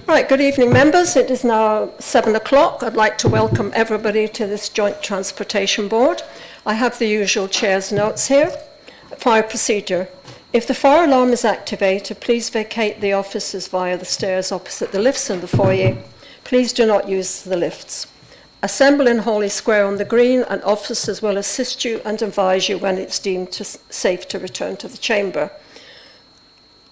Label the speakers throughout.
Speaker 1: Right, good evening members. It is now 7 o'clock. I'd like to welcome everybody to this Joint Transportation Board. I have the usual chair's notes here. Fire procedure. If the fire alarm is activated, please vacate the offices via the stairs opposite the lifts in the foyer. Please do not use the lifts. Assemble in Hawley Square on the green, and officers will assist you and advise you when it's deemed safe to return to the chamber.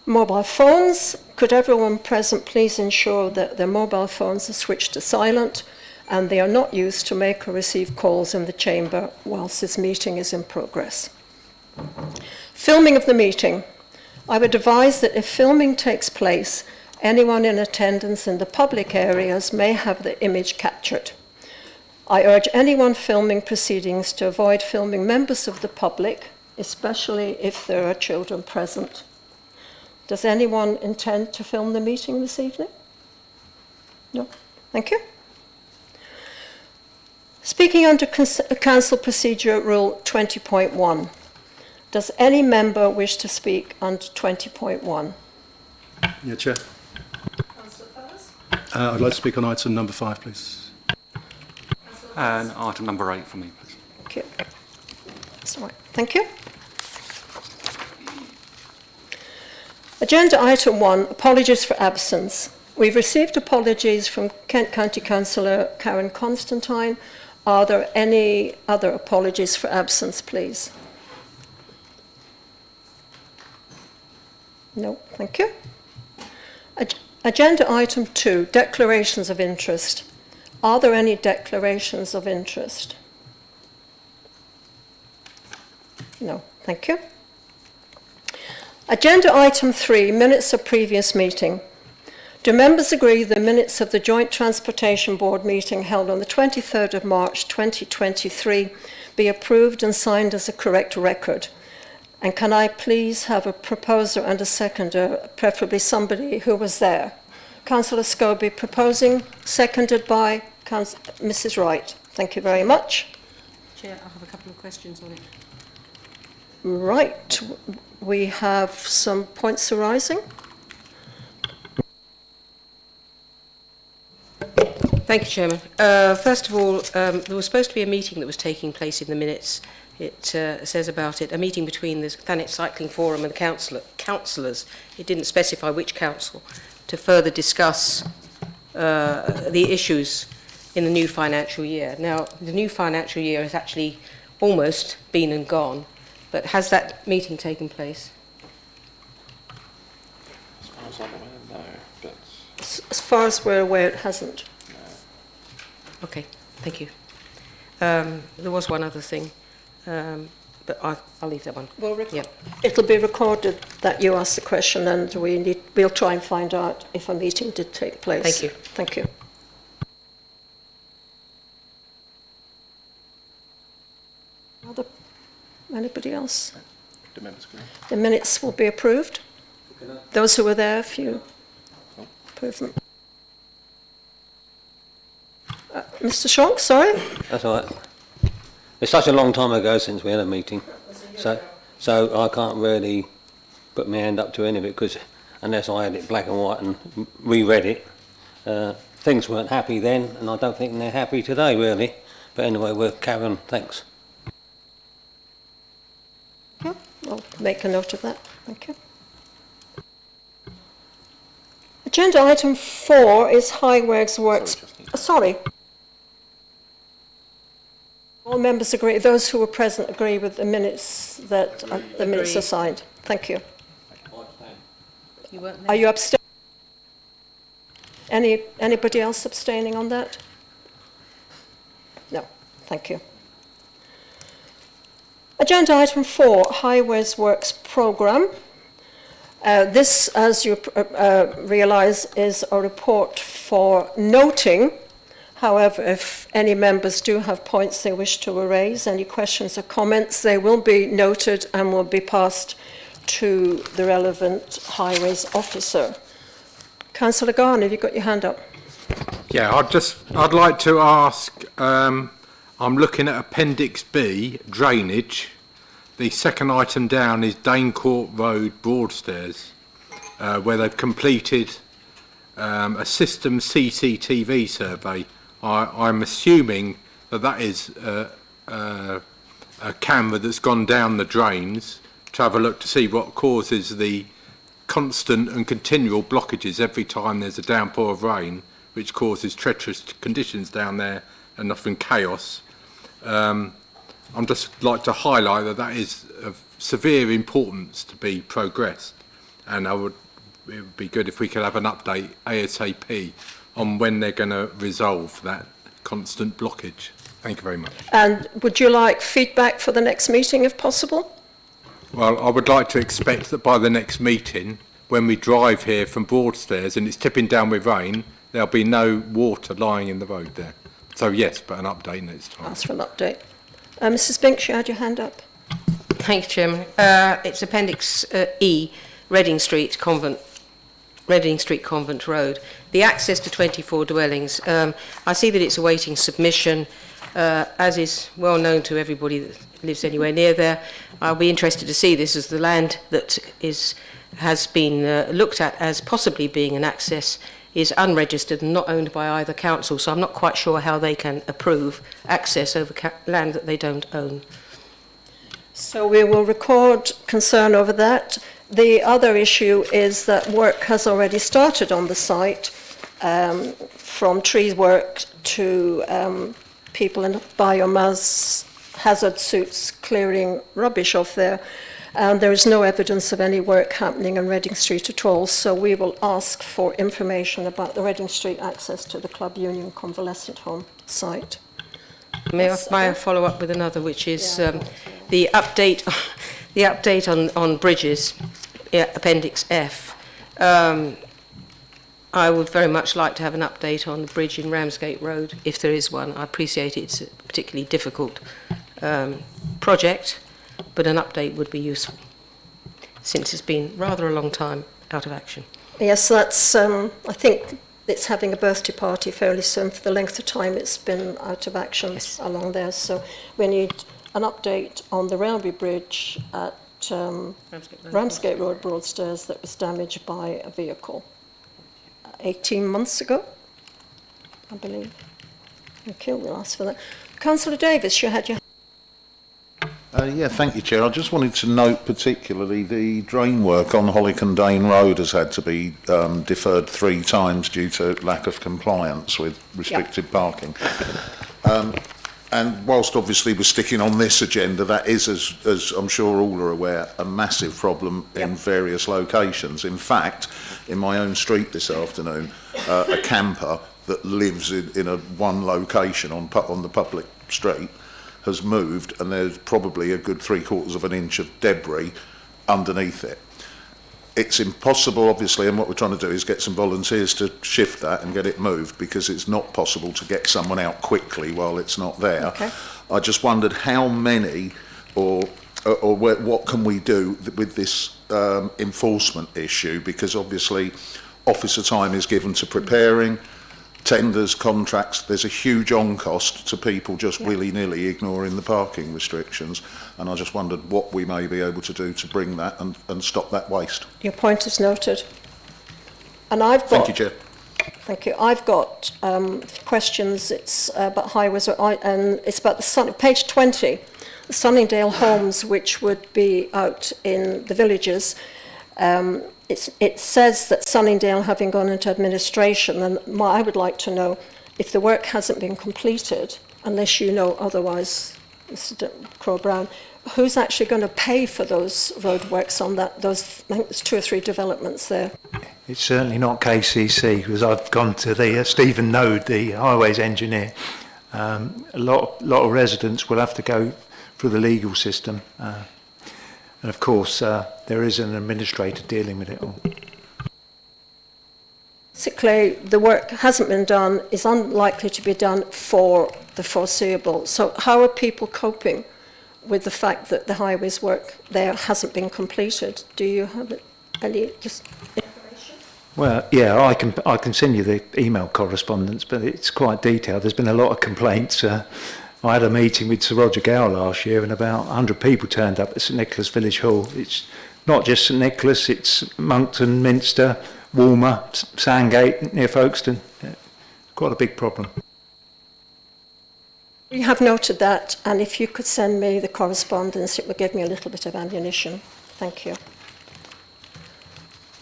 Speaker 1: Mobile phones, could everyone present please ensure that their mobile phones are switched to silent and they are not used to make or receive calls in the chamber whilst this meeting is in progress. Filming of the meeting. I would advise that if filming takes place, anyone in attendance in the public areas may have the image captured. I urge anyone filming proceedings to avoid filming members of the public, especially if there are children present. Does anyone intend to film the meeting this evening? No? Thank you. Speaking under Council Procedure Rule 20.1, does any member wish to speak under 20.1?
Speaker 2: Yeah, Chair.
Speaker 1: Councillor Fellas?
Speaker 2: I'd like to speak on item number 5, please.
Speaker 3: And item number 8 for me, please.
Speaker 1: Thank you. That's right. Thank you. Agenda item 1, apologies for absence. We've received apologies from Kent County Councillor Karen Constantine. Are there any other apologies for absence, please? No, thank you. Agenda item 2, declarations of interest. Are there any declarations of interest? No, thank you. Agenda item 3, minutes of previous meeting. Do members agree the minutes of the Joint Transportation Board meeting held on the 23rd of March 2023 be approved and signed as a correct record? And can I please have a proposer and a seconder, preferably somebody who was there? Councillor Scobie proposing, seconded by Mrs. Wright. Thank you very much.
Speaker 4: Chair, I have a couple of questions on it.
Speaker 1: Right. We have some points arising.
Speaker 4: Thank you, Chairman. First of all, there was supposed to be a meeting that was taking place in the minutes. It says about it, a meeting between the Thanet Cycling Forum and the councillors. It didn't specify which council, to further discuss the issues in the new financial year. Now, the new financial year has actually almost been and gone, but has that meeting taken place?
Speaker 5: As far as I'm aware, no. But
Speaker 1: As far as we're aware, it hasn't.
Speaker 5: no.
Speaker 4: Okay, thank you. There was one other thing, but I'll leave that one.
Speaker 1: Well,
Speaker 4: Yeah.
Speaker 1: it'll be recorded that you asked the question, and we'll try and find out if a meeting did take place.
Speaker 4: Thank you.
Speaker 1: Thank you. Anybody else?
Speaker 5: Do members agree?
Speaker 1: The minutes will be approved. Those who were there, if you approve them. Mr. Shonk, sorry?
Speaker 6: That's all right. It's such a long time ago since we had a meeting, so I can't really put my hand up to any of it, because unless I had it black and white and reread it, things weren't happy then, and I don't think they're happy today, really. But anyway, we'll carry on. Thanks.
Speaker 1: Yeah, I'll make a note of that. Thank you. Agenda item 4 is Highways Works. Sorry. All members agree. Those who were present agree with the minutes that the minutes are signed. Thank you.
Speaker 4: You weren't there?
Speaker 1: Are you abstaining? Anybody else abstaining on that? No. Thank you. Agenda item 4, Highways Works Programme. This, as you realise, is a report for noting. However, if any members do have points they wish to raise, any questions or comments, they will be noted and will be passed to the relevant highways officer. Councillor Garner, have you got your hand up?
Speaker 7: Yeah, I'd like to ask, I'm looking at Appendix B, drainage. The second item down is Dane Court Road, Broadstairs, where they've completed a system CCTV survey. I'm assuming that is a camera that's gone down the drains to have a look to see what causes the constant and continual blockages every time there's a downpour of rain, which causes treacherous conditions down there and often chaos. I'm just like to highlight that is of severe importance to be progressed, and it would be good if we could have an update ASAP on when they're going to resolve that constant blockage. Thank you very much.
Speaker 1: And would you like feedback for the next meeting if possible?
Speaker 7: Well, I would like to expect that by the next meeting, when we drive here from Broadstairs and it's tipping down with rain, there'll be no water lying in the road there. So yes, but an update next time.
Speaker 1: Ask for an update. Mrs. Binks, you had your hand up.
Speaker 4: Thank you, Chairman. It's Appendix E, Reading Street Convent Road. The access to 24 dwellings. I see that it's awaiting submission, as is well known to everybody that lives anywhere near there. I'll be interested to see this, as the land that has been looked at as possibly being an access is unregistered and not owned by either council, so I'm not quite sure how they can approve access over land that they don't own.
Speaker 1: So we will record concern over that. The other issue is that work has already started on the site, from tree work to people in biomass hazard suits clearing rubbish off there. And there is no evidence of any work happening on Reading Street at all, so we will ask for information about the Reading Street access to the Club Union Convalescent Home site.
Speaker 4: May I follow up with another, which is the update on bridges, Appendix F. I would very much like to have an update on the bridge in Ramsgate Road, if there is one. I appreciate it's a particularly difficult project, but an update would be useful, since it's been rather a long time out of action.
Speaker 1: Yes, that's, I think it's having a birthday party fairly soon for the length of time it's been out of action along there. So we need an update on the railway bridge at Ramsgate Road, Broadstairs, that was damaged by a vehicle 18 months ago, I believe. Okay, we'll ask for that. Councillor Davis, you had your...
Speaker 8: Yeah, thank you, Chair. I just wanted to note particularly the drain work on Hollycondane Road has had to be deferred 3 times due to lack of compliance with restricted parking. And whilst obviously we're sticking on this agenda, that is, as I'm sure all are aware, a massive problem in various locations. In fact, in my own street this afternoon, a camper that lives in one location on the public street has moved, and there's probably a good 3/4 of an inch of debris underneath it. It's impossible, obviously, and what we're trying to do is get some volunteers to shift that and get it moved, because it's not possible to get someone out quickly while it's not there.
Speaker 1: Okay.
Speaker 8: I just wondered how many, or what can we do with this enforcement issue, because obviously officer time is given to preparing, tenders, contracts. There's a huge on-cost to people just willy-nilly ignoring the parking restrictions, and I just wondered what we may be able to do to bring that and stop that waste.
Speaker 1: Your point is noted. And I've got...
Speaker 8: Thank you, Chair.
Speaker 1: Thank you. I've got questions. It's about highways, and it's about page 20, the Sunningdale homes, which would be out in the villages. It says that Sunningdale having gone into administration, and I would like to know if the work hasn't been completed, unless you know otherwise, Mr. Crowe-Brown, who's actually going to pay for those roadworks on those, I think there's 2 or 3 developments there.
Speaker 9: It's certainly not KCC, because I've gone to the Stephen Node, the highways engineer. A lot of residents will have to go through the legal system. And of course, there is an administrator dealing with it all.
Speaker 1: Basically, the work hasn't been done, is unlikely to be done for the foreseeable. So how are people coping with the fact that the highways work there hasn't been completed? Do you have any information?
Speaker 9: Well, yeah, I can send you the email correspondence, but it's quite detailed. There's been a lot of complaints. I had a meeting with Sir Roger Gow last year, and about 100 people turned up at St Nicholas Village Hall. It's not just St Nicholas, it's Monkton, Minster, Walmer, Sandgate, near Folkestone. Quite a big problem.
Speaker 1: We have noted that, and if you could send me the correspondence, it would give me a little bit of ammunition. Thank you.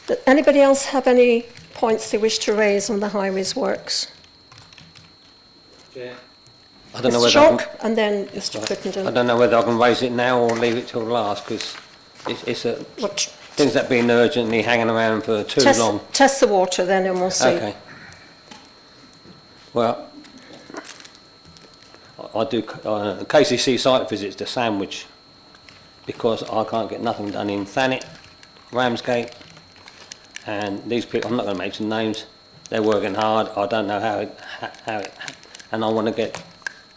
Speaker 1: Does anybody else have any points they wish to raise on the highways works?
Speaker 6: I don't know
Speaker 1: Mr.
Speaker 6: whether
Speaker 1: Shock, and then Mr.
Speaker 6: I
Speaker 1: Crittenden.
Speaker 6: don't know whether I can raise it now or leave it till last, because it's things that been urgently hanging around for too long.
Speaker 1: Test the water then, and we'll see.
Speaker 6: Okay. Well, I do KCC site visits to Sandwich because I can't get nothing done in Thanet, Ramsgate, and these people, I'm not going to mention names, they're working hard. I don't know how it, and I want to get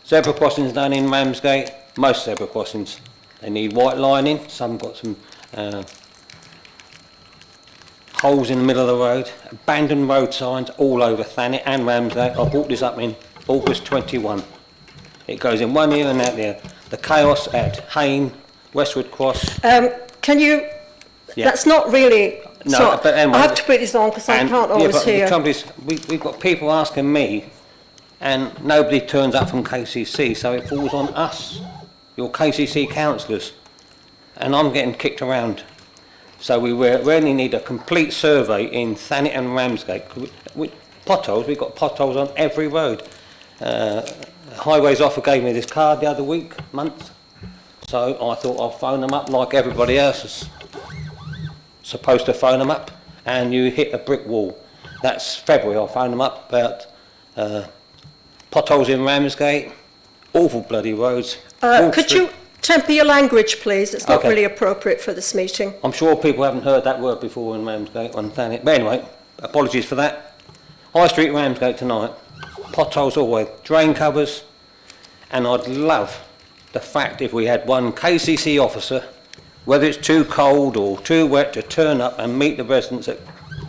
Speaker 6: zebra crossings done in Ramsgate, most zebra crossings. They need white lining, some got some holes in the middle of the road, abandoned road signs all over Thanet and Ramsgate. I brought this up in August 21. It goes in one ear and out the other. The chaos at Hayne, Westwood Cross.
Speaker 1: Can you...
Speaker 6: Yeah.
Speaker 1: That's not really...
Speaker 6: No,
Speaker 1: so
Speaker 6: but anyway,
Speaker 1: I have to put this on because I can't always
Speaker 6: but
Speaker 1: hear.
Speaker 6: The trouble is, we've got people asking me, and nobody turns up from KCC, so it falls on us, your KCC councillors, and I'm getting kicked around. So we really need a complete survey in Thanet and Ramsgate. Potholes, we've got potholes on every road. Highways Officer gave me this card the other month, so I thought I'll phone them up like everybody else is supposed to phone them up, and you hit a brick wall. That's February. I'll phone them up about potholes in Ramsgate, awful bloody roads.
Speaker 1: Could you temper your language, please? It's not
Speaker 6: Okay.
Speaker 1: really appropriate for this meeting.
Speaker 6: I'm sure people haven't heard that word before in Ramsgate on Thanet. But anyway, apologies for that. High Street, Ramsgate tonight. Potholes all the way, drain covers, and I'd love the fact if we had one KCC officer, whether it's too cold or too wet, to turn up and meet the residents at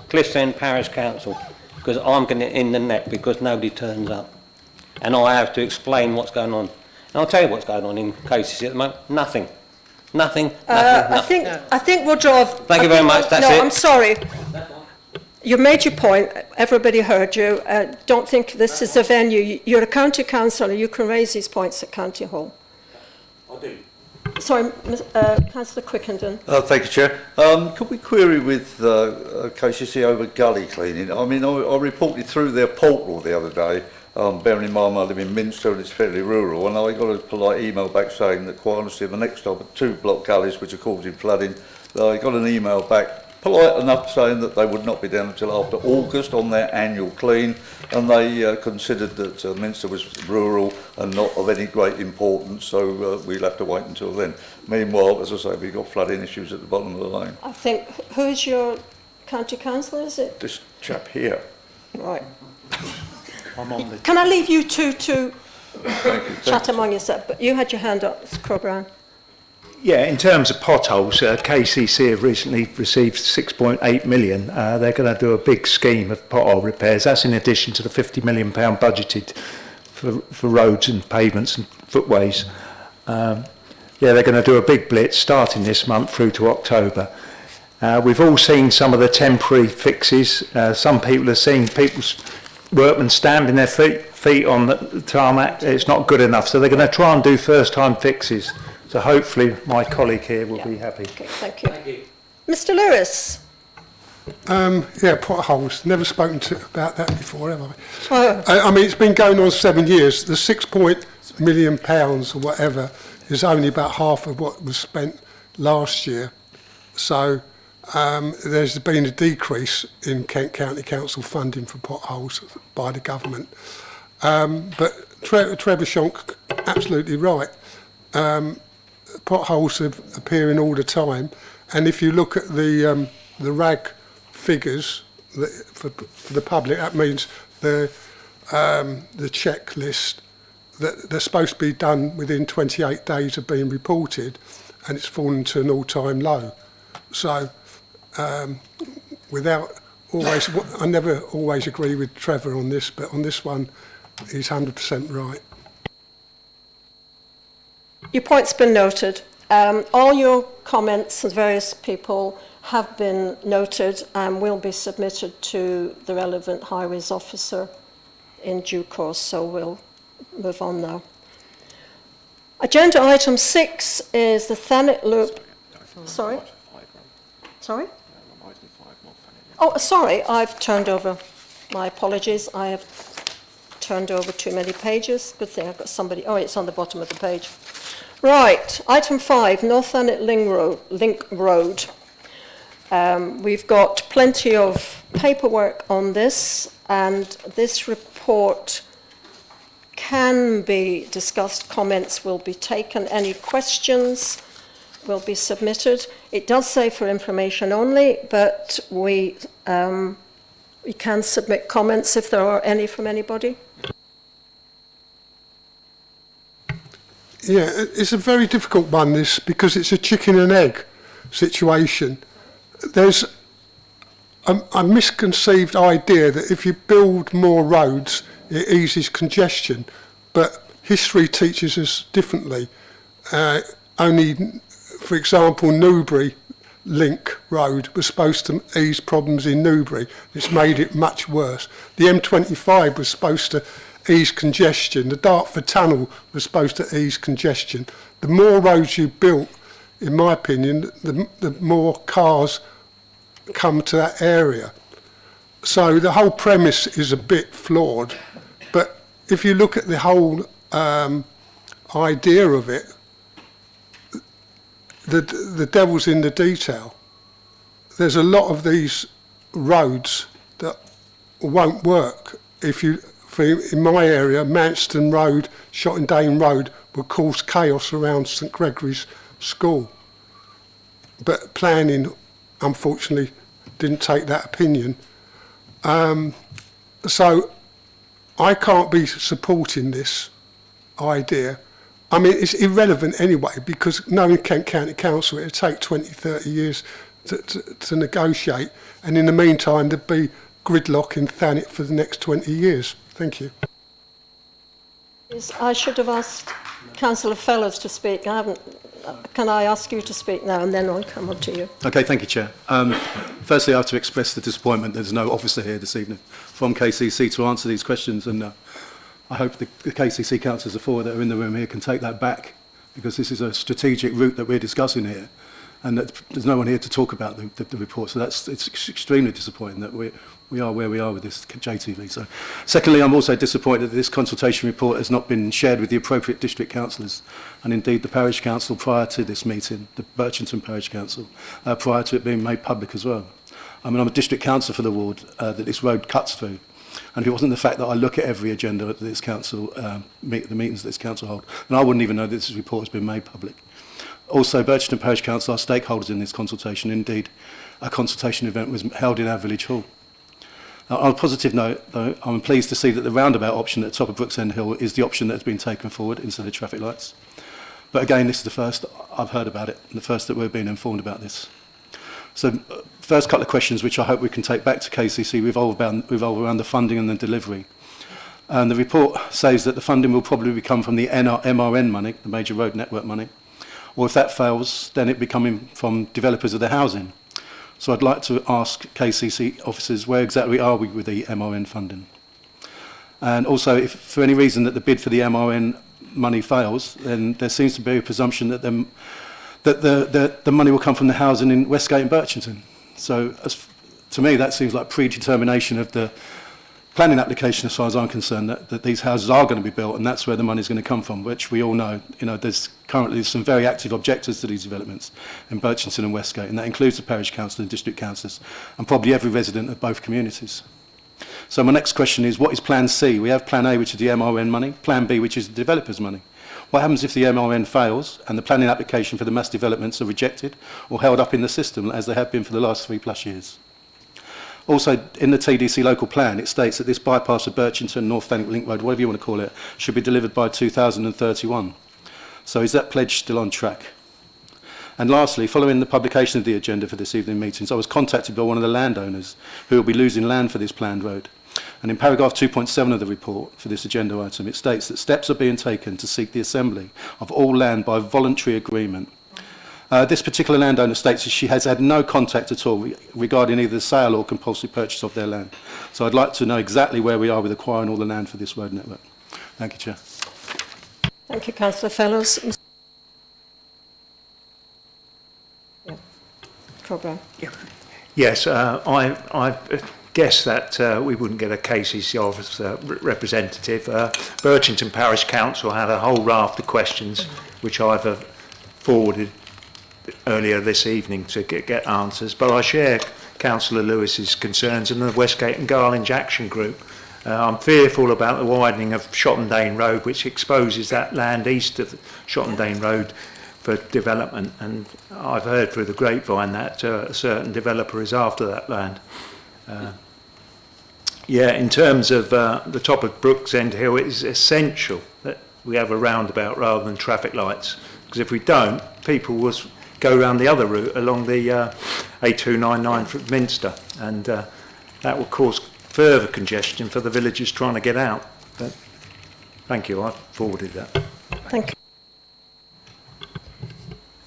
Speaker 6: Cliffs End Parish Council, because I'm getting in the net because nobody turns up. And I have to explain what's going on. And I'll tell you what's going on in KCC at the moment. Nothing. Nothing.
Speaker 1: I think we'll draw...
Speaker 6: Thank you very much. That's
Speaker 1: no,
Speaker 6: it.
Speaker 1: I'm sorry. You made your point. Everybody heard you. Don't think this is a venue. You're a county councillor. You can raise these points at County Hall.
Speaker 6: I do.
Speaker 1: Sorry, Councillor Quickenden.
Speaker 10: Thank you, Chair. Could we query with KCC over gully cleaning? I mean, I reported through their portal the other day, bearing in mind I live in Minster and it's fairly rural, and I got a polite email back saying that, quite honestly, the next time, 2 block gullies which are causing flooding, I got an email back polite enough saying that they would not be down until after August on their annual clean, and they considered that Minster was rural and not of any great importance, so we'll have to wait until then. Meanwhile, as I say, we've got flooding issues at the bottom of the lane.
Speaker 1: I think... Who's your county councillor, is it?
Speaker 10: This chap here.
Speaker 1: Right.
Speaker 2: I'm on the...
Speaker 1: Can I leave you two to
Speaker 10: Thank you.
Speaker 1: chat among yourself? But you had your hand up, Mr. Crowbrown.
Speaker 9: Yeah, in terms of potholes, KCC have recently received 6.8 million. They're going to do a big scheme of pothole repairs. That's in addition to the £50 million budgeted for roads and pavements and footways. Yeah, they're going to do a big blitz starting this month through to October. We've all seen some of the temporary fixes. Some people have seen workmen stamping their feet on the tarmac. It's not good enough, so they're going to try and do first-time fixes. So hopefully my colleague here will be happy.
Speaker 1: Okay, thank you. Mr. Lewis.
Speaker 11: Yeah, potholes. Never spoken about that before, have I?
Speaker 1: Oh.
Speaker 11: I mean, it's been going on 7 years. The £6 million or whatever is only about half of what was spent last year. So there's been a decrease in Kent County Council funding for potholes by the government. But Trevor Shonk, absolutely right. Potholes are appearing all the time, and if you look at the RAG figures for the public, that means the checklist that they're supposed to be done within 28 days of being reported, and it's fallen to an all-time low. So without always, I never always agree with Trevor on this, but on this one, he's 100% right.
Speaker 1: Your point's been noted. All your comments and various people have been noted and will be submitted to the relevant highways officer in due course, so we'll move on now. Agenda item 6 is the Thanet Loop. Sorry? Sorry? Oh, sorry, I've turned over. My apologies, I have turned over too many pages. Good thing I've got somebody. Oh, it's on the bottom of the page. Right, item 5, North Thanet Link Road. We've got plenty of paperwork on this, and this report can be discussed. Comments will be taken. Any questions will be submitted. It does say for information only, but we can submit comments if there are any from anybody.
Speaker 11: Yeah, it's a very difficult one, this, because it's a chicken and egg situation. There's a misconceived idea that if you build more roads, it eases congestion, but history teaches us differently. Only, for example, Newbury Link Road was supposed to ease problems in Newbury. It's made it much worse. The M25 was supposed to ease congestion. The Dartford Tunnel was supposed to ease congestion. The more roads you built, in my opinion, the more cars come to that area. So the whole premise is a bit flawed, but if you look at the whole idea of it, the devil's in the detail. There's a lot of these roads that won't work. In my area, Manston Road, Shottendane Road will cause chaos around St Gregory's School. But planning, unfortunately, didn't take that opinion. So I can't be supporting this idea. I mean, it's irrelevant anyway, because knowing Kent County Council, it'll take 20, 30 years to negotiate. And in the meantime, there'd be gridlock in Thanet for the next 20 years. Thank you.
Speaker 1: I should have asked Councillor Fellows to speak. I haven't. Can I ask you to speak now, and then I'll come on to you?
Speaker 2: Okay, thank you, Chair. Firstly, I have to express the disappointment there's no officer here this evening from KCC to answer these questions, and I hope the KCC councillors, the four that are in the room here, can take that back, because this is a strategic route that we're discussing here, and that there's no one here to talk about the report. So it's extremely disappointing that we are where we are with this JTV. So, secondly, I'm also disappointed that this consultation report has not been shared with the appropriate district councillors, and indeed the parish council prior to this meeting, the Birchington Parish Council, prior to it being made public as well. I mean, I'm a district councillor for the ward that this road cuts through, and if it wasn't the fact that I look at every agenda that this council, the meetings that this council hold, then I wouldn't even know that this report has been made public. Also, Birchington Parish Council are stakeholders in this consultation. Indeed, a consultation event was held in our village hall. Now, on a positive note, though, I'm pleased to see that the roundabout option at the top of Brooksend Hill is the option that has been taken forward instead of traffic lights. But again, this is the first I've heard about it, and the first that we're being informed about this. So, first couple of questions which I hope we can take back to KCC revolve around the funding and the delivery. And the report says that the funding will probably come from the MRN money, the Major Road Network money, or if that fails, then it be coming from developers of the housing. So I'd like to ask KCC officers, where exactly are we with the MRN funding? And also, if for any reason that the bid for the MRN money fails, then there seems to be a presumption that the money will come from the housing in Westgate and Birchington. So to me, that seems like predetermination of the planning application, as far as I'm concerned, that these houses are going to be built, and that's where the money is going to come from, which we all know. You know, there's currently some very active objectors to these developments in Birchington and Westgate, and that includes the parish council and district councillors, and probably every resident of both communities. So my next question is, what is Plan C? We have Plan A, which is the MRN money, Plan B, which is the developers' money. What happens if the MRN fails and the planning application for the mass developments are rejected or held up in the system, as they have been for the last 3+ years? Also, in the TDC local plan, it states that this bypass of Birchington, North Thanet Link Road, whatever you want to call it, should be delivered by 2031. So is that pledge still on track? And lastly, following the publication of the agenda for this evening meetings, I was contacted by one of the landowners who will be losing land for this planned road. And in paragraph 2.7 of the report for this agenda item, it states that steps are being taken to seek the assembly of all land by voluntary agreement. This particular landowner states that she has had no contact at all regarding either the sale or compulsory purchase of their land. So I'd like to know exactly where we are with acquiring all the land for this road network. Thank you, Chair.
Speaker 1: Thank you, Councillor Fellows. Yeah. Crowborough.
Speaker 9: Yes, I guess that we wouldn't get a KCC office representative. Birchington Parish Council had a whole raft of questions which I've forwarded earlier this evening to get answers, but I share Councillor Lewis's concerns and the Westgate and Garlinge Action Group. I'm fearful about the widening of Shottendane Road, which exposes that land east of Shottendane Road for development, and I've heard through the grapevine that a certain developer is after that land. In terms of the top of Brooks End Hill, it is essential that we have a roundabout rather than traffic lights, because if we don't, people will go around the other route along the A299 from Minster, and that will cause further congestion for the villagers trying to get out. But thank you, I've forwarded that.
Speaker 1: Thank you.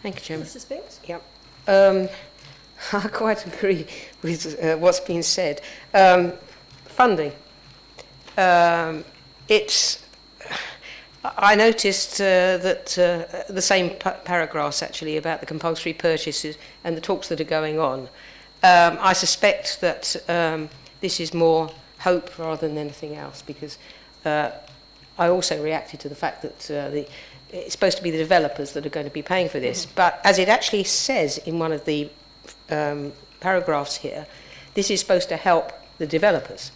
Speaker 4: Thank you, Chairman.
Speaker 1: Mrs. Binks?
Speaker 4: Yep. I quite agree with what's been said. Funding. I noticed that the same paragraphs actually about the compulsory purchases and the talks that are going on. I suspect that this is more hope rather than anything else, because I also reacted to the fact that it's supposed to be the developers that are going to be paying for this. But as it actually says in one of the paragraphs here, this is supposed to help the developers.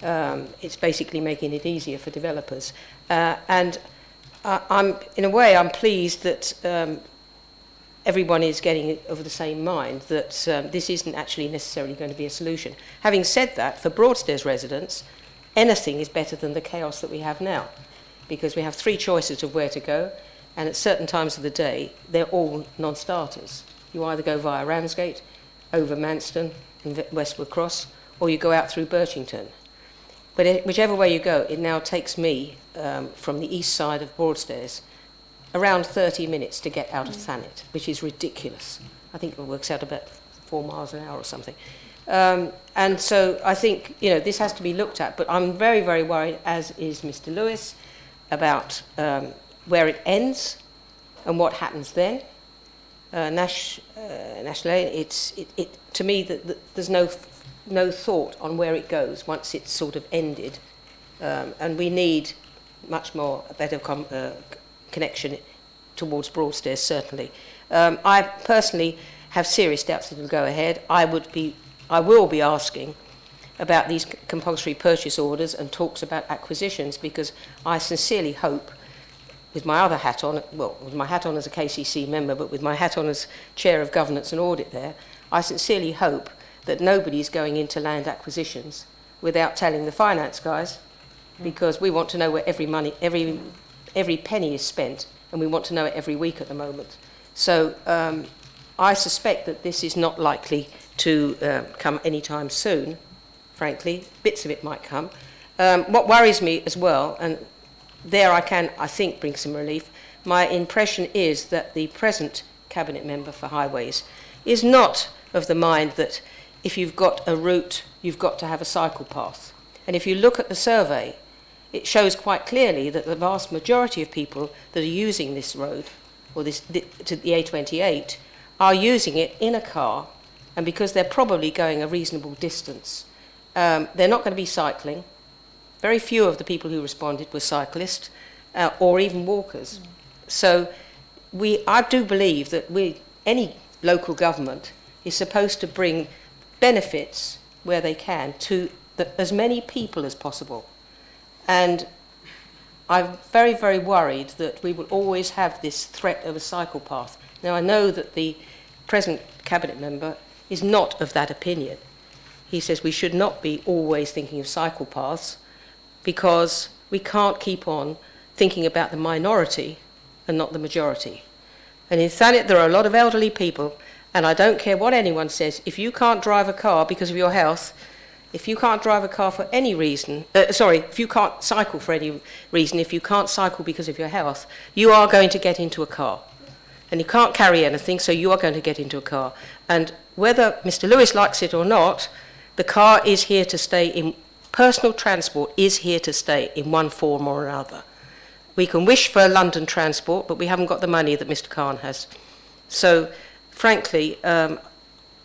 Speaker 4: It's basically making it easier for developers. And in a way, I'm pleased that everyone is getting of the same mind, that this isn't actually necessarily going to be a solution. Having said that, for Broadstairs residents, anything is better than the chaos that we have now, because we have three choices of where to go, and at certain times of the day, they're all non-starters. You either go via Ramsgate, over Manston and Westwood Cross, or you go out through Birchington. But whichever way you go, it now takes me from the east side of Broadstairs around 30 minutes to get out of Thanet, which is ridiculous. I think it works out about 4 miles an hour or something. And so I think, this has to be looked at, but I'm very, very worried, as is Mr. Lewis, about where it ends and what happens then. Nationally, to me, that there's no thought on where it goes once it's sort of ended, and we need much more a better connection towards Broadstairs, certainly. I personally have serious doubts that it'll go ahead. I will be asking about these compulsory purchase orders and talks about acquisitions, because I sincerely hope, with my other hat on, with my hat on as a KCC member, but with my hat on as Chair of Governance and Audit there, I sincerely hope that nobody's going into land acquisitions without telling the finance guys, because we want to know where every penny is spent, and we want to know it every week at the moment. So I suspect that this is not likely to come anytime soon, frankly. Bits of it might come. What worries me as well, and there I can, I think, bring some relief, my impression is that the present Cabinet Member for Highways is not of the mind that if you've got a route, you've got to have a cycle path. And if you look at the survey, it shows quite clearly that the vast majority of people that are using this road, or to the A28, are using it in a car, and because they're probably going a reasonable distance. They're not going to be cycling. Very few of the people who responded were cyclists or even walkers. So I do believe that any local government is supposed to bring benefits where they can to as many people as possible. And I'm very, very worried that we will always have this threat of a cycle path. Now, I know that the present Cabinet Member is not of that opinion. He says we should not be always thinking of cycle paths, because we can't keep on thinking about the minority and not the majority. And in Thanet, there are a lot of elderly people, and I don't care what anyone says, if you can't drive a car because of your health, if you can't drive a car for any reason, if you can't cycle for any reason, if you can't cycle because of your health, you are going to get into a car. and you can't carry anything, so you are going to get into a car. And whether Mr. Lewis likes it or not, the car is here to stay in, personal transport is here to stay in one form or another. We can wish for London transport, but we haven't got the money that Mr. Khan has. So, frankly, I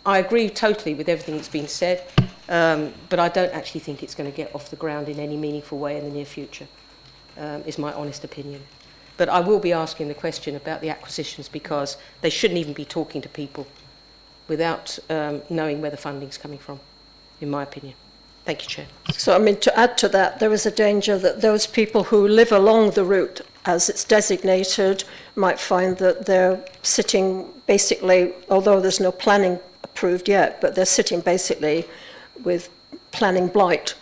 Speaker 4: agree totally with everything that's been said, but I don't actually think it's going to get off the ground in any meaningful way in the near future, is my honest opinion. But I will be asking the question about the acquisitions, because they shouldn't even be talking to people without knowing where the funding's coming from, in my opinion. Thank you, Chair.
Speaker 1: So, I mean, to add to that, there is a danger that those people who live along the route as it's designated might find that they're sitting basically, although there's no planning approved yet, but they're sitting basically with planning blight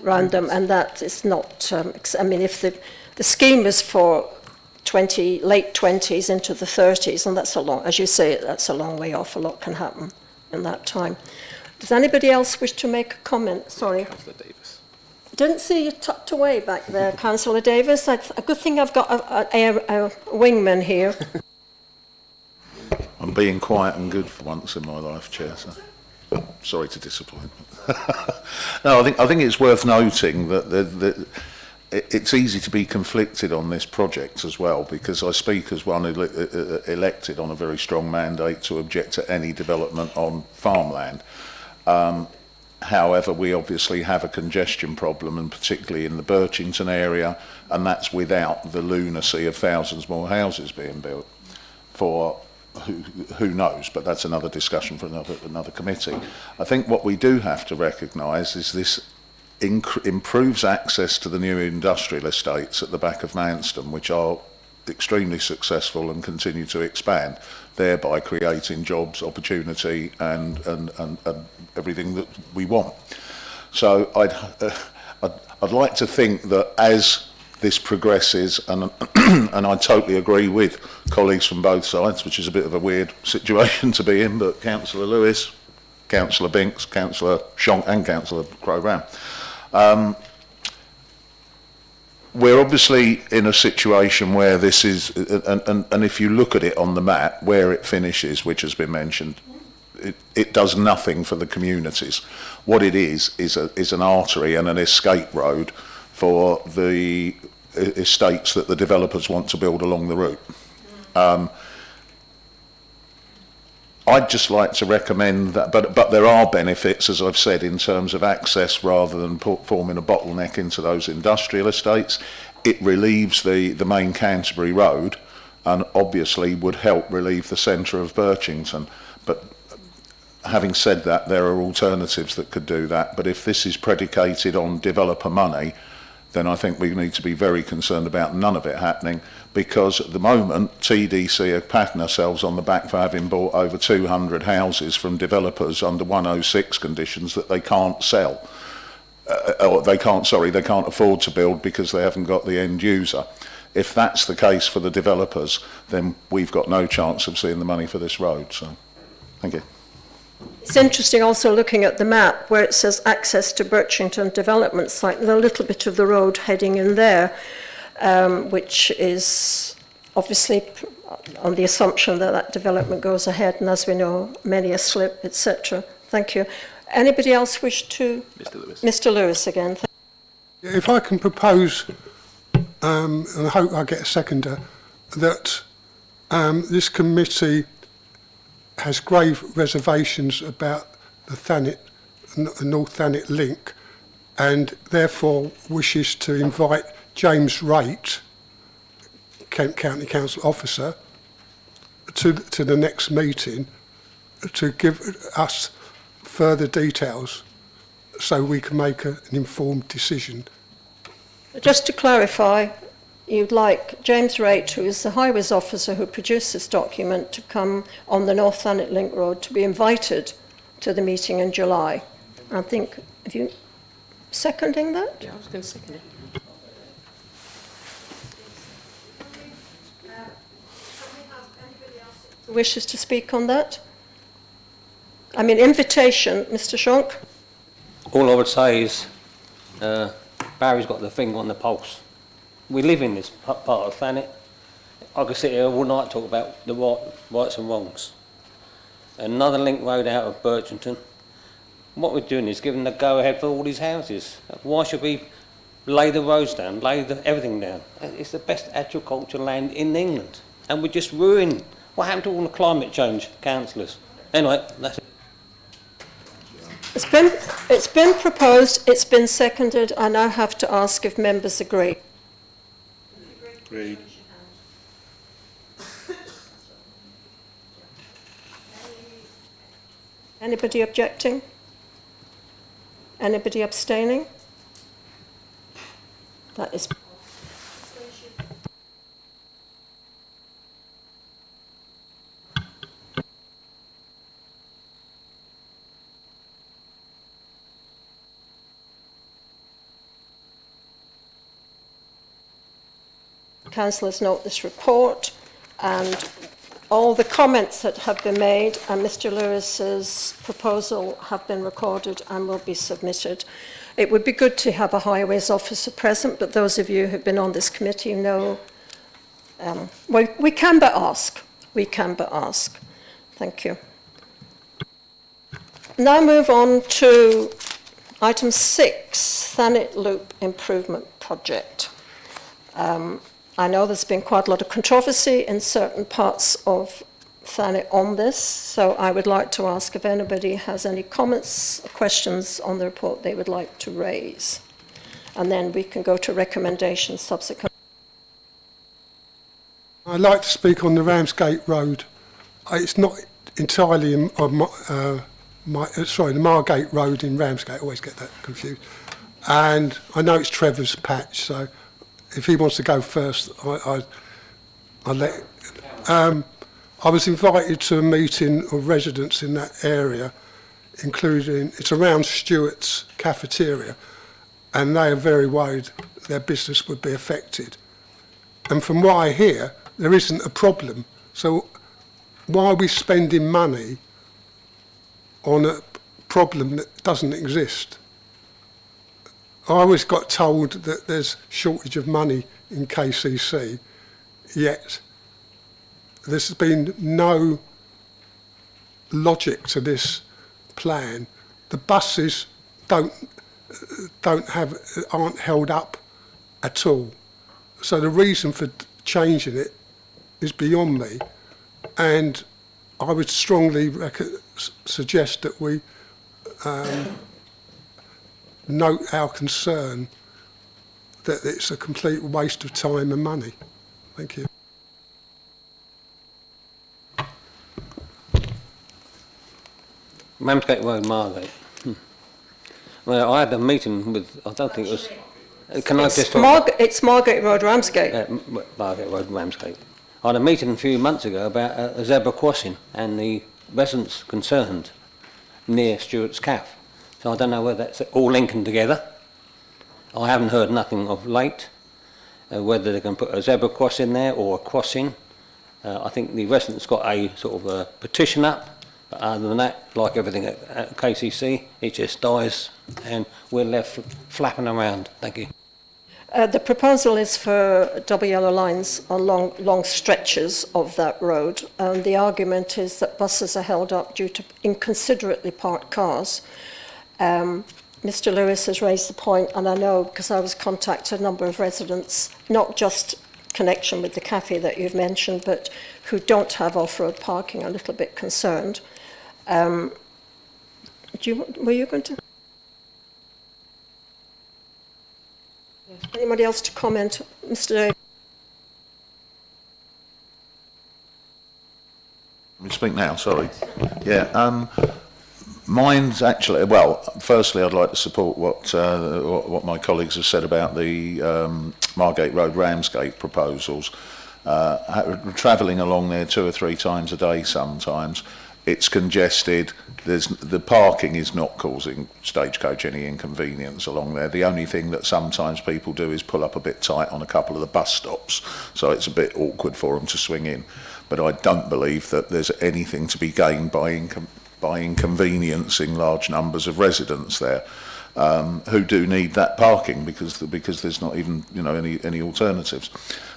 Speaker 1: around them, and that is not, I mean, if the scheme is for late 20s into the 30s, and that's a long, as you say, that's a long way off, a lot can happen in that time. Does anybody else wish to make a comment? Sorry.
Speaker 5: Councillor Davis.
Speaker 1: Didn't see you tucked away back there, Councillor Davis. A good thing I've got a wingman here.
Speaker 8: I'm being quiet and good for once in my life, Chair. So. Sorry to disappoint. No, I think it's worth noting that it's easy to be conflicted on this project as well, because I speak as one elected on a very strong mandate to object to any development on farmland. However, we obviously have a congestion problem, and particularly in the Birchington area, and that's without the lunacy of thousands more houses being built for who knows, but that's another discussion for another committee. I think what we do have to recognise is this improves access to the new industrial estates at the back of Manston, which are extremely successful and continue to expand, thereby creating jobs, opportunity and everything that we want. So I'd like to think that as this progresses, and and I totally agree with colleagues from both sides, which is a bit of a weird situation to be in, but Councillor Lewis, Councillor Binks, Councillor Shonk and Councillor Crowram. We're obviously in a situation where this is, and if you look at it on the map, where it finishes, which has been mentioned, it does nothing for the communities. What it is an artery and an escape road for the estates that the developers want to build along the route. I'd just like to recommend that, but there are benefits, as I've said, in terms of access rather than forming a bottleneck into those industrial estates. It relieves the main Canterbury Road and obviously would help relieve the centre of Birchington. But having said that, there are alternatives that could do that. But if this is predicated on developer money, then I think we need to be very concerned about none of it happening, because at the moment TDC are patting ourselves on the back for having bought over 200 houses from developers under 106 conditions that they can't sell. Or they can't afford to build because they haven't got the end user. If that's the case for the developers, then we've got no chance of seeing the money for this road. So, thank you.
Speaker 1: It's interesting also looking at the map where it says access to Birchington development site. There's a little bit of the road heading in there, which is obviously on the assumption that that development goes ahead, and as we know, many a slip, etc. Thank you. Anybody else wish to?
Speaker 5: Mr. Lewis.
Speaker 1: Mr. Lewis again.
Speaker 11: If I can propose, and I hope I get a seconder, that this committee has grave reservations about the Thanet, the North Thanet link, and therefore wishes to invite James Raitt, Kent County Council officer, to the next meeting to give us further details so we can make an informed decision.
Speaker 1: Just to clarify, you'd like James Raitt, who is the highways officer who produced this document, to come on the North Thanet Link Road, to be invited to the meeting in July. I think, are you seconding that?
Speaker 4: Yeah, I was going to second it.
Speaker 1: Wishes to speak on that? I mean, invitation, Mr. Shonk?
Speaker 6: All I would say is Barry's got the finger on the pulse. We live in this part of Thanet. I could sit here all night talk about the rights and wrongs. Another link road out of Birchington. What we're doing is giving the go-ahead for all these houses. Why should we lay the roads down, everything down? It's the best agricultural land in England. And we're just ruining. What happened to all the climate change councillors? Anyway, that's it.
Speaker 1: It's been proposed, it's been seconded. I now have to ask if members agree.
Speaker 5: Agreed.
Speaker 1: Anybody objecting? Anybody abstaining? That is. Councillors note this report and all the comments that have been made and Mr Lewis's proposal have been recorded and will be submitted. It would be good to have a highways officer present, but those of you who have been on this committee know we can but ask. We can but ask. Thank you. Now move on to item 6, Thanet Loop Improvement Project. I know there's been quite a lot of controversy in certain parts of Thanet on this, so I would like to ask if anybody has any comments or questions on the report they would like to raise. And then we can go to recommendations subsequently.
Speaker 11: I'd like to speak on the Ramsgate Road. It's not entirely in the Margate Road in Ramsgate, I always get that confused. And I know it's Trevor's patch, so if he wants to go first, I'll let. I was invited to a meeting of residents in that area, including, it's around Stewart's cafeteria, and they are very worried their business would be affected. And from what I hear, there isn't a problem. So why are we spending money on a problem that doesn't exist? I always got told that there's shortage of money in KCC, yet there's been no logic to this plan. The buses aren't held up at all. So the reason for changing it is beyond me, and I would strongly suggest that we note our concern that it's a complete waste of time and money. Thank you.
Speaker 6: Ramsgate Road, Margate. Well, I had a meeting with, I don't think it was... Can I just talk?
Speaker 1: It's Margate Road, Ramsgate.
Speaker 6: Margate Road, Ramsgate. I had a meeting a few months ago about a zebra crossing and the residents concerned near Stewart's Cafe. So I don't know whether that's all linking together. I haven't heard nothing of late, whether they can put a zebra crossing there or a crossing. I think the residents got a sort of a petition up, but other than that, like everything at KCC, it just dies and we're left flapping around. Thank you.
Speaker 1: The proposal is for double yellow lines on long stretches of that road. The argument is that buses are held up due to inconsiderately parked cars. Mr Lewis has raised the point, and I know because I was contacted a number of residents, not just connection with the cafe that you've mentioned, but who don't have off-road parking, a little bit concerned. Were you going to? Anybody else to comment? Mr Davis?
Speaker 8: Let me speak now, sorry. Yeah, mine's actually, well, firstly I'd like to support what my colleagues have said about the Margate Road Ramsgate proposals. Travelling along there 2 or 3 times a day sometimes, it's congested. The parking is not causing Stagecoach any inconvenience along there. The only thing that sometimes people do is pull up a bit tight on a couple of the bus stops, so it's a bit awkward for them to swing in. But I don't believe that there's anything to be gained by inconveniencing large numbers of residents there who do need that parking because there's not even any alternatives.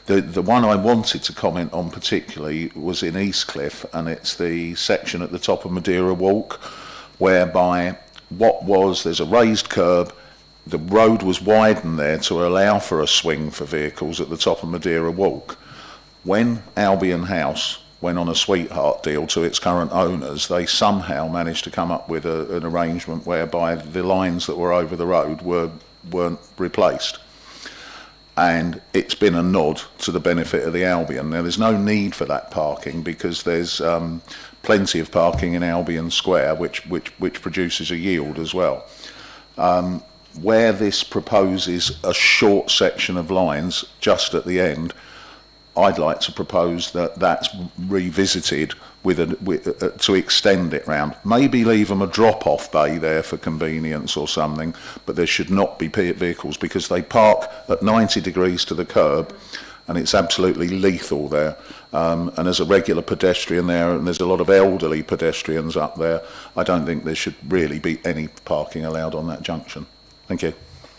Speaker 8: The one I wanted to comment on particularly was in Eastcliff, and it's the section at the top of Madeira Walk, whereby there's a raised curb, the road was widened there to allow for a swing for vehicles at the top of Madeira Walk. When Albion House went on a sweetheart deal to its current owners, they somehow managed to come up with an arrangement whereby the lines that were over the road weren't replaced. And it's been a nod to the benefit of the Albion. Now, there's no need for that parking because there's plenty of parking in Albion Square, which produces a yield as well. Where this proposes a short section of lines just at the end, I'd like to propose that that's revisited to extend it round. Maybe leave them a drop-off bay there for convenience or something, but there should not be vehicles because they park at 90 degrees to the curb and it's absolutely lethal there. And as a regular pedestrian there, and there's a lot of elderly pedestrians up there, I don't think there should really be any parking allowed on that junction. Thank you.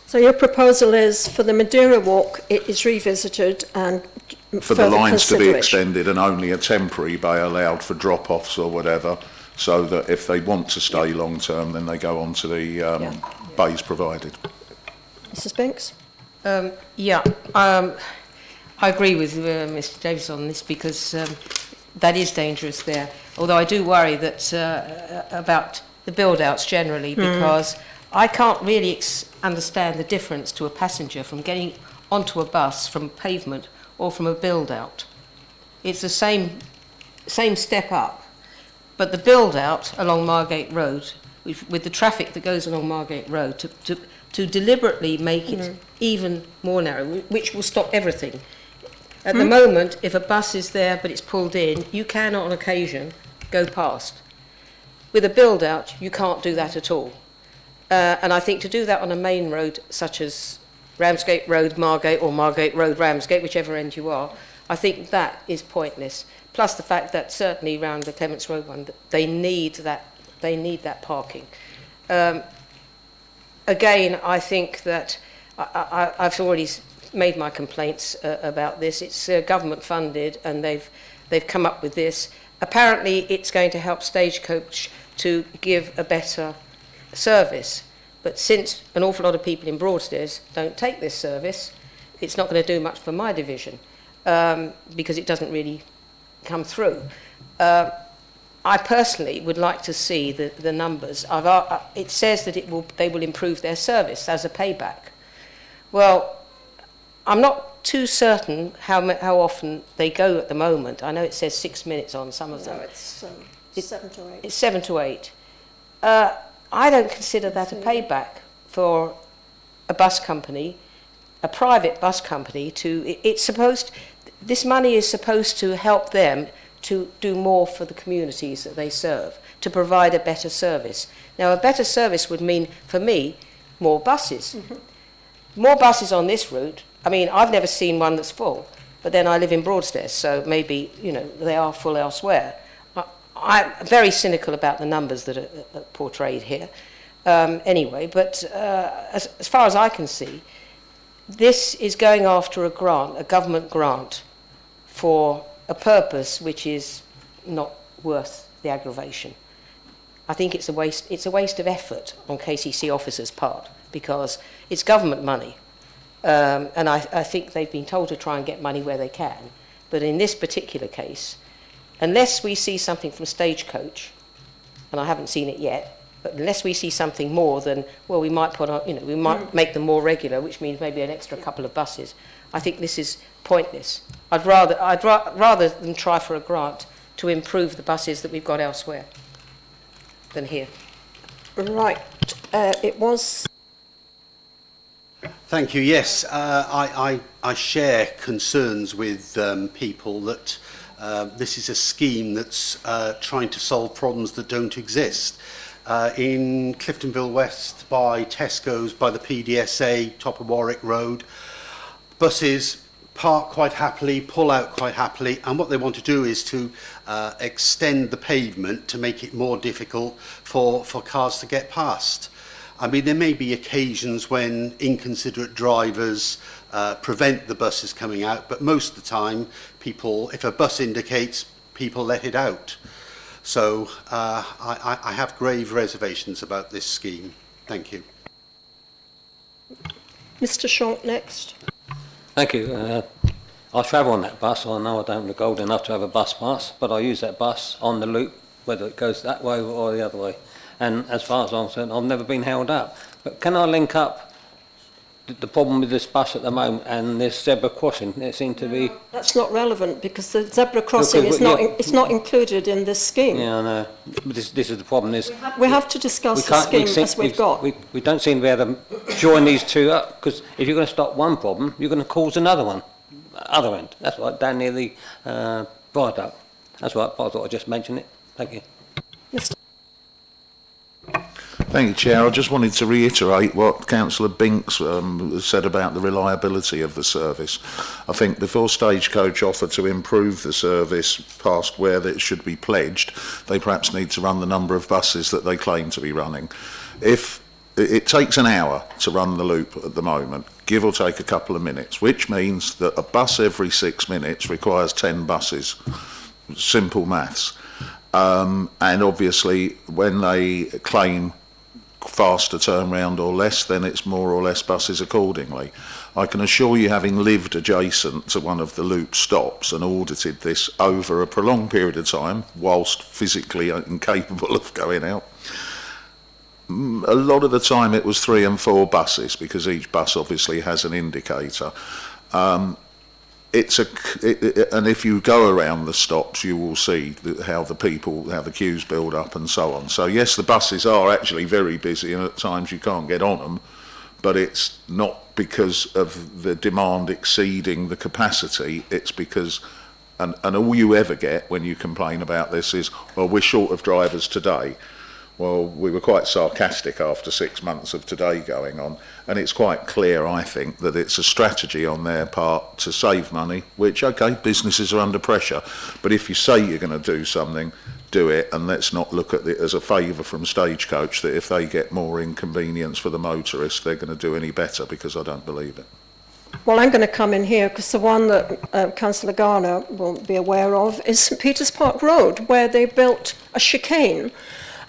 Speaker 1: So your proposal is for the Madeira Walk, it is revisited and
Speaker 8: for the lines to be
Speaker 1: consideration.
Speaker 8: extended and only a temporary bay allowed for drop-offs or whatever, so that if they want to stay long-term, then they go on to the bays provided.
Speaker 1: Mrs. Binks?
Speaker 4: I agree with Mr. Davis on this because that is dangerous there. Although I do worry that about the build-outs generally, because I can't really understand the difference to a passenger from getting onto a bus from pavement or from a build-out. It's the same step up, but the build-out along Margate Road, with the traffic that goes along Margate Road, to deliberately make it even more narrow, which will stop everything. At the moment, if a bus is there but it's pulled in, you can, on occasion, go past. With a build-out, you can't do that at all. And I think to do that on a main road such as Ramsgate Road, Margate, or Margate Road, Ramsgate, whichever end you are, I think that is pointless. Plus the fact that certainly around the Clements Road one, they need that parking. Again, I think that I've already made my complaints about this. It's government funded, and they've come up with this. Apparently, it's going to help Stagecoach to give a better service. But since an awful lot of people in Broadstairs don't take this service, it's not going to do much for my division because it doesn't really come through. I personally would like to see the numbers. It says that they will improve their service as a payback. Well, I'm not too certain how often they go at the moment. I know it says 6 minutes on some of them.
Speaker 1: No, it's 7 to 8.
Speaker 4: It's 7 to 8. I don't consider that a payback for a bus company, a private bus company. This money is supposed to help them to do more for the communities that they serve, to provide a better service. Now, a better service would mean, for me, more buses. More buses on this route. I mean, I've never seen one that's full, but then I live in Broadstairs, so maybe, they are full elsewhere. I'm very cynical about the numbers that are portrayed here. Anyway, but as far as I can see, this is going after a government grant, for a purpose which is not worth the aggravation. I think it's a waste of effort on KCC officers' part because it's government money, and I think they've been told to try and get money where they can. But in this particular case, unless we see something from Stagecoach, and I haven't seen it yet, but unless we see something more than, well, we might put on, we might make them more regular, which means maybe an extra couple of buses. I think this is pointless. I'd rather than try for a grant to improve the buses that we've got elsewhere than here.
Speaker 1: Right. It was...
Speaker 12: Thank you. Yes, I share concerns with people that this is a scheme that's trying to solve problems that don't exist. In Cliftonville West, by Tesco's, by the PDSA, top of Warwick Road, buses park quite happily, pull out quite happily, and what they want to do is to extend the pavement to make it more difficult for cars to get past. I mean, there may be occasions when inconsiderate drivers prevent the buses coming out, but most of the time, people, if a bus indicates, people let it out. So I have grave reservations about this scheme. Thank you.
Speaker 1: Mr. Short next.
Speaker 6: Thank you. I travel on that bus. I know I don't look old enough to have a bus pass, but I use that bus on the loop, whether it goes that way or the other way. And as far as I'm concerned, I've never been held up. But can I link up the problem with this bus at the moment and this zebra crossing? There seems to be...
Speaker 1: That's not relevant because the zebra crossing is not included in this scheme.
Speaker 6: Yeah, I know. But this is the problem.
Speaker 1: We have to discuss the scheme as we've got.
Speaker 6: We don't seem to be able to join these two up, because if you're going to stop one problem, you're going to cause another one. Other end. That's right, down near the viaduct. That's right, I thought I'd just mention it. Thank you.
Speaker 8: Thank you, Chair. I just wanted to reiterate what Councillor Binks said about the reliability of the service. I think before Stagecoach offer to improve the service past where it should be pledged, they perhaps need to run the number of buses that they claim to be running. If it takes an hour to run the loop at the moment, give or take a couple of minutes, which means that a bus every 6 minutes requires 10 buses. Simple maths. And obviously, when they claim faster turnaround or less, then it's more or less buses accordingly. I can assure you, having lived adjacent to one of the loop stops and audited this over a prolonged period of time, whilst physically incapable of going out, a lot of the time it was 3 and 4 buses, because each bus obviously has an indicator. And if you go around the stops, you will see how the queues build up and so on. So yes, the buses are actually very busy, and at times you can't get on them, but it's not because of the demand exceeding the capacity. It's because, and all you ever get when you complain about this is, well, we're short of drivers today. Well, we were quite sarcastic after 6 months of today going on, and it's quite clear, I think, that it's a strategy on their part to save money, which, okay, businesses are under pressure, but if you say you're going to do something, do it, and let's not look at it as a favour from Stagecoach that if they get more inconvenience for the motorist, they're going to do any better, because I don't believe it.
Speaker 1: Well, I'm going to come in here because the one that Councillor Garner won't be aware of is St Peter's Park Road, where they built a chicane.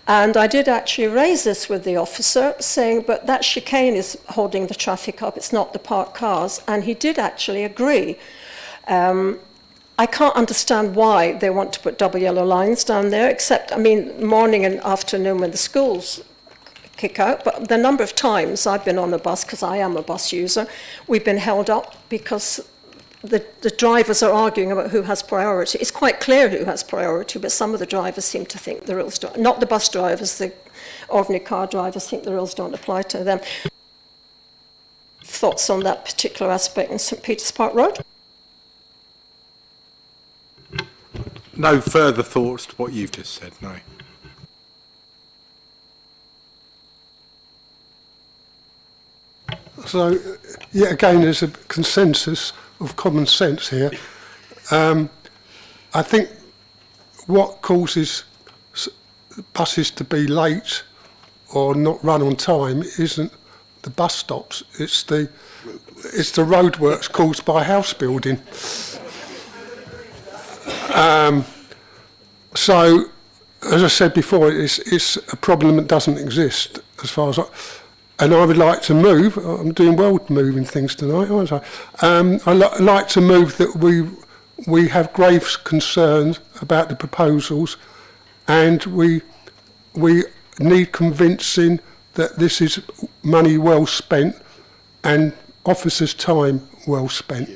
Speaker 1: And I did actually raise this with the officer, saying, but that chicane is holding the traffic up, it's not the parked cars. And he did actually agree. I can't understand why they want to put double yellow lines down there, except, I mean, morning and afternoon when the schools kick out. But the number of times I've been on a bus, because I am a bus user, we've been held up because the drivers are arguing about who has priority. It's quite clear who has priority, but some of the drivers seem to think the rules don't. Not the bus drivers, the ordinary car drivers think the rules don't apply to them. Thoughts on that particular aspect in St Peter's Park Road?
Speaker 7: No further thoughts to what you've just said, no.
Speaker 11: So, yet again, there's a consensus of common sense here. I think what causes buses to be late or not run on time isn't the bus stops, it's the roadworks caused by house building. So, as I said before, it's a problem that doesn't exist as far as and I would like to move. I'm doing well moving things tonight, aren't I? I'd like to move that we have grave concerns about the proposals, and we need convincing that this is money well spent and officers' time well spent.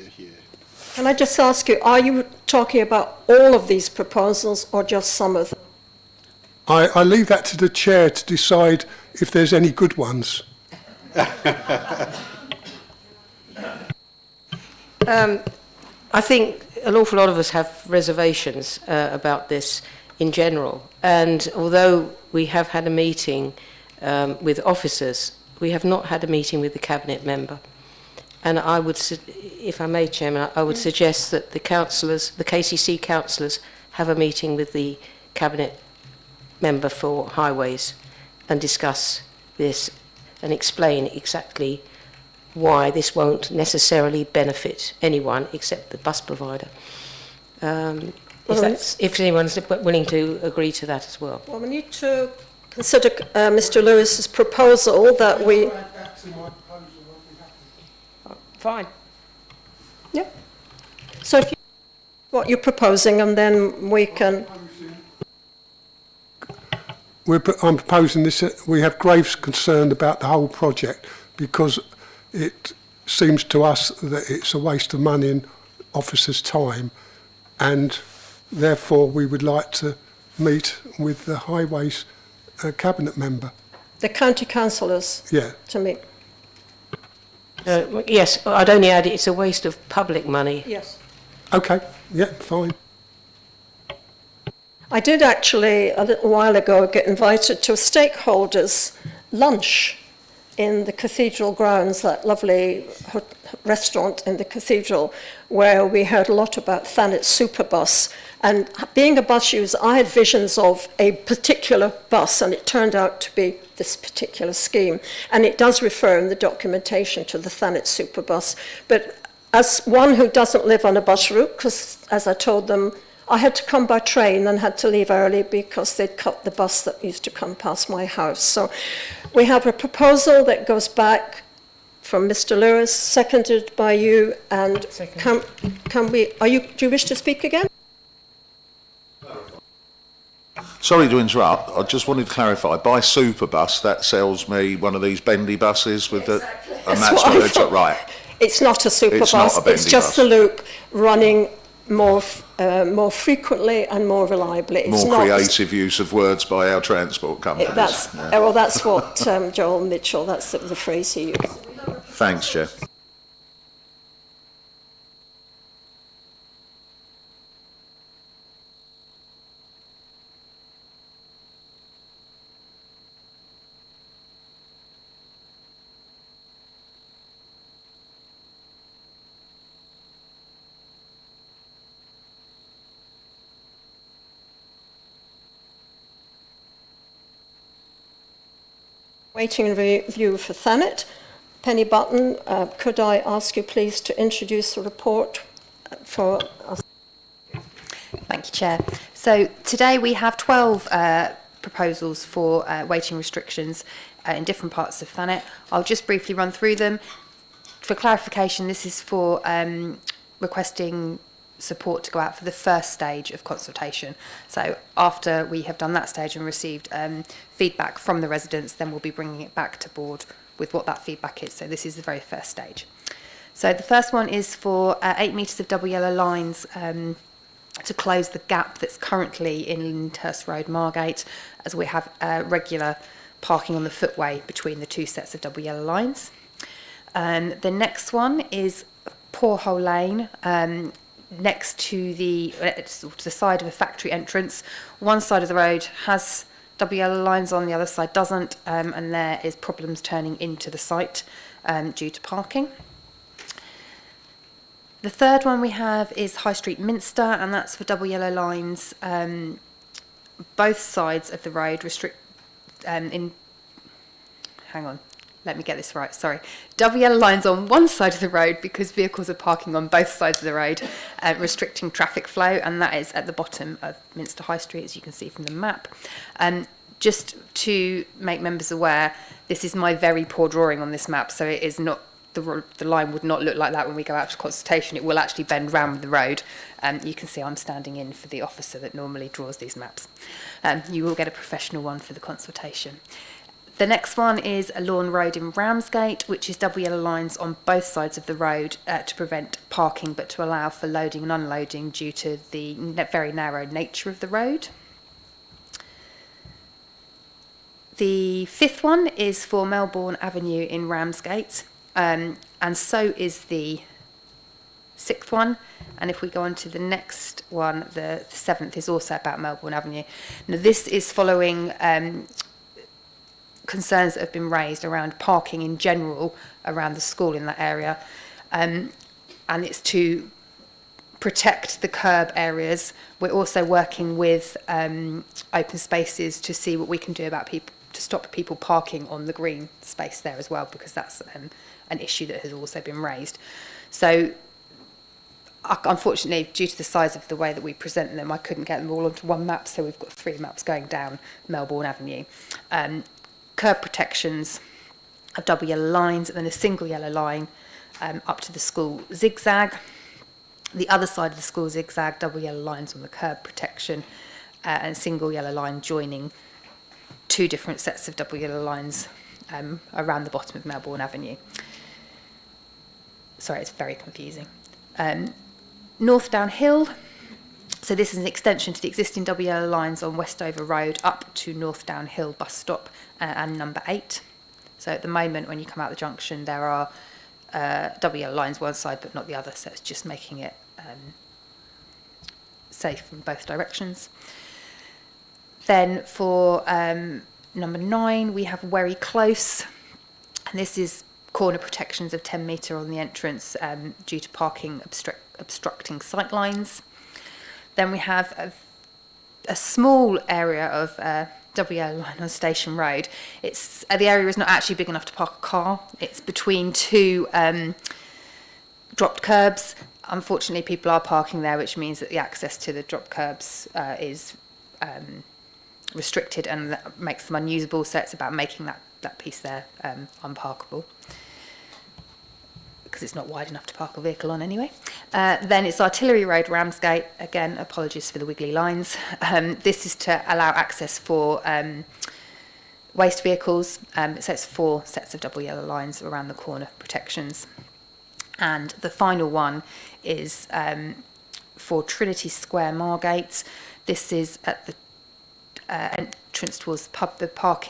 Speaker 1: Can I just ask you, are you talking about all of these proposals or just some of them?
Speaker 11: I leave that to the chair to decide if there's any good ones.
Speaker 4: I think an awful lot of us have reservations about this in general, and although we have had a meeting with officers, we have not had a meeting with the cabinet member. And I would, if I may, Chairman, I would suggest that the councillors, the KCC councillors, have a meeting with the cabinet member for highways and discuss this and explain exactly why this won't necessarily benefit anyone except the bus provider. If anyone's willing to agree to that as well.
Speaker 1: Well, we need to consider Mr. Lewis's proposal that we...
Speaker 4: Fine.
Speaker 1: Yeah. So if you, what you're proposing, and then we can...
Speaker 11: I'm proposing this, we have grave concern about the whole project because it seems to us that it's a waste of money and officers' time, and therefore we would like to meet with the Highways Cabinet member.
Speaker 1: The county councillors
Speaker 11: Yeah.
Speaker 1: to meet.
Speaker 4: Yes, I'd only add it's a waste of public money.
Speaker 1: Yes.
Speaker 11: Okay, yeah, fine.
Speaker 1: I did actually, a little while ago, get invited to a stakeholders' lunch in the cathedral grounds, that lovely restaurant in the cathedral, where we heard a lot about Thanet Superbus. And being a bus user, I had visions of a particular bus, and it turned out to be this particular scheme. And it does refer in the documentation to the Thanet Superbus. But as one who doesn't live on a bus route, because as I told them, I had to come by train and had to leave early because they'd cut the bus that used to come past my house. So we have a proposal that goes back from Mr. Lewis, seconded by you, and can we, do you wish to speak again?
Speaker 8: Sorry to interrupt, I just wanted to clarify, by Superbus, that sells me one of these bendy buses with the... And that's what it's right.
Speaker 1: It's not a super
Speaker 8: It's not
Speaker 1: bus,
Speaker 8: a bendy
Speaker 1: it's just
Speaker 8: bus.
Speaker 1: the loop running more frequently and more reliably. It's
Speaker 8: More
Speaker 1: not,
Speaker 8: creative use of words by our transport companies.
Speaker 1: Well, that's what Joel Mitchell, that's the phrase he used.
Speaker 8: Thanks, Chair.
Speaker 1: Waiting review for Thanet. Penny Button, could I ask you please to introduce the report for us?
Speaker 13: Thank you, Chair. So today we have 12 proposals for waiting restrictions in different parts of Thanet. I'll just briefly run through them. For clarification, this is for requesting support to go out for the first stage of consultation. So after we have done that stage and received feedback from the residents, then we'll be bringing it back to board with what that feedback is. So this is the very first stage. So the first one is for 8 metres of double yellow lines to close the gap that's currently in Lyndhurst Road, Margate, as we have regular parking on the footway between the two sets of double yellow lines. The next one is Porthole Lane, next to the side of a factory entrance. One side of the road has double yellow lines on, the other side doesn't, and there is problems turning into the site due to parking. The third one we have is High Street Minster, and that's for double yellow lines both sides of the road let me get this right, sorry. Double yellow lines on one side of the road because vehicles are parking on both sides of the road, restricting traffic flow, and that is at the bottom of Minster High Street, as you can see from the map. Just to make members aware, this is my very poor drawing on this map, so it is not, the line would not look like that when we go out to consultation. It will actually bend round the road. You can see I'm standing in for the officer that normally draws these maps. You will get a professional one for the consultation. The next one is a Lawn Road in Ramsgate, which is double yellow lines on both sides of the road to prevent parking, but to allow for loading and unloading due to the very narrow nature of the road. The fifth one is for Melbourne Avenue in Ramsgate, and so is the sixth one. And if we go on to the next one, the seventh is also about Melbourne Avenue. Now, this is following concerns that have been raised around parking in general around the school in that area, and it's to protect the curb areas. We're also working with open spaces to see what we can do about people to stop people parking on the green space there as well, because that's an issue that has also been raised. So unfortunately, due to the size of the way that we present them, I couldn't get them all onto one map, so we've got 3 maps going down Melbourne Avenue. Curb protections of double yellow lines, and then a single yellow line up to the school zigzag. The other side of the school zigzag, double yellow lines on the curb protection, and single yellow line joining 2 different sets of double yellow lines around the bottom of Melbourne Avenue. Sorry, it's very confusing. North Downhill, so this is an extension to the existing double yellow lines on Westover Road up to North Downhill bus stop and number 8. So at the moment, when you come out the junction, there are double yellow lines one side but not the other, so it's just making it safe from both directions. Then for number 9, we have Very Close, and this is corner protections of 10 metre on the entrance due to parking obstructing sight lines. Then we have a small area of double yellow line on Station Road. It's the area is not actually big enough to park a car. It's between 2 dropped curbs. Unfortunately, people are parking there, which means that the access to the dropped curbs is restricted, and that makes them unusable. So it's about making that piece there unparkable, because it's not wide enough to park a vehicle on anyway. Then it's Artillery Road, Ramsgate. Again, apologies for the wiggly lines. This is to allow access for waste vehicles. So it's 4 sets of double yellow lines around the corner protections. And the final one is for Trinity Square, Margate. This is at the entrance towards the park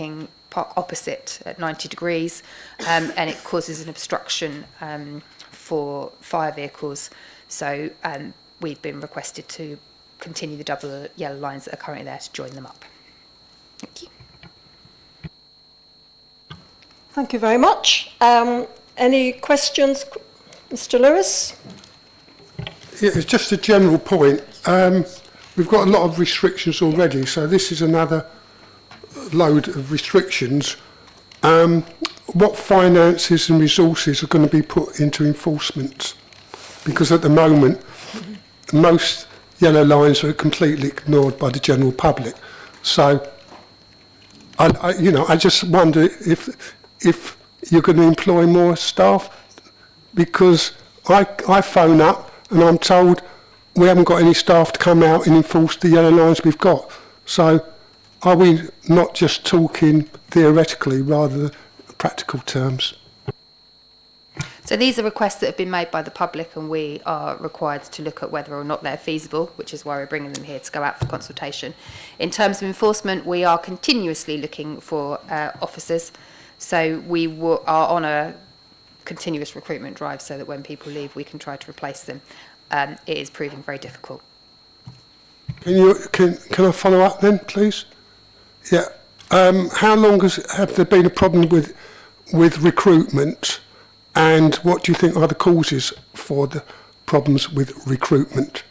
Speaker 13: opposite at 90 degrees, and it causes an obstruction for fire vehicles. So we've been requested to continue the double yellow lines that are currently there to join them up. Thank you.
Speaker 1: Thank you very much. Any questions, Mr. Lewis?
Speaker 11: Yeah, it's just a general point. We've got a lot of restrictions already, so this is another load of restrictions. What finances and resources are going to be put into enforcement? Because at the moment, most yellow lines are completely ignored by the general public. So, I just wonder if you're going to employ more staff, because I phone up and I'm told we haven't got any staff to come out and enforce the yellow lines we've got. So are we not just talking theoretically rather than practical terms?
Speaker 13: So these are requests that have been made by the public, and we are required to look at whether or not they're feasible, which is why we're bringing them here to go out for consultation. In terms of enforcement, we are continuously looking for officers. So we are on a continuous recruitment drive so that when people leave, we can try to replace them. It is proving very difficult.
Speaker 11: Can I follow up then, please? Yeah. How long have there been a problem with recruitment, and what do you think are the causes for the problems with recruitment?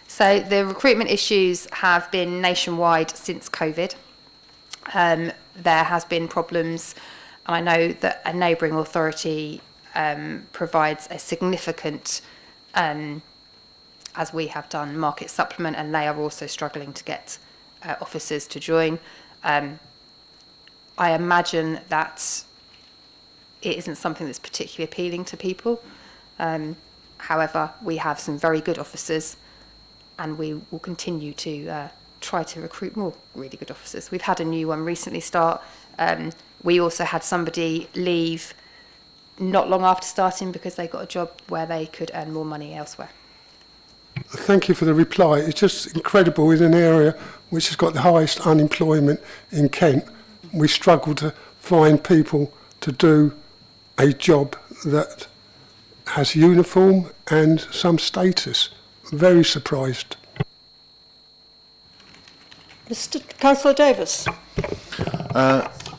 Speaker 13: So the recruitment issues have been nationwide since COVID. There has been problems, and I know that a neighbouring authority provides a significant, as we have done, market supplement, and they are also struggling to get officers to join. I imagine that it isn't something that's particularly appealing to people. However, we have some very good officers, and we will continue to try to recruit more really good officers. We've had a new one recently start. We also had somebody leave not long after starting because they got a job where they could earn more money elsewhere.
Speaker 11: Thank you for the reply. It's just incredible in an area which has got the highest unemployment in Kent. We struggle to find people to do a job that has uniform and some status. Very surprised.
Speaker 1: Mr. Councillor Davis.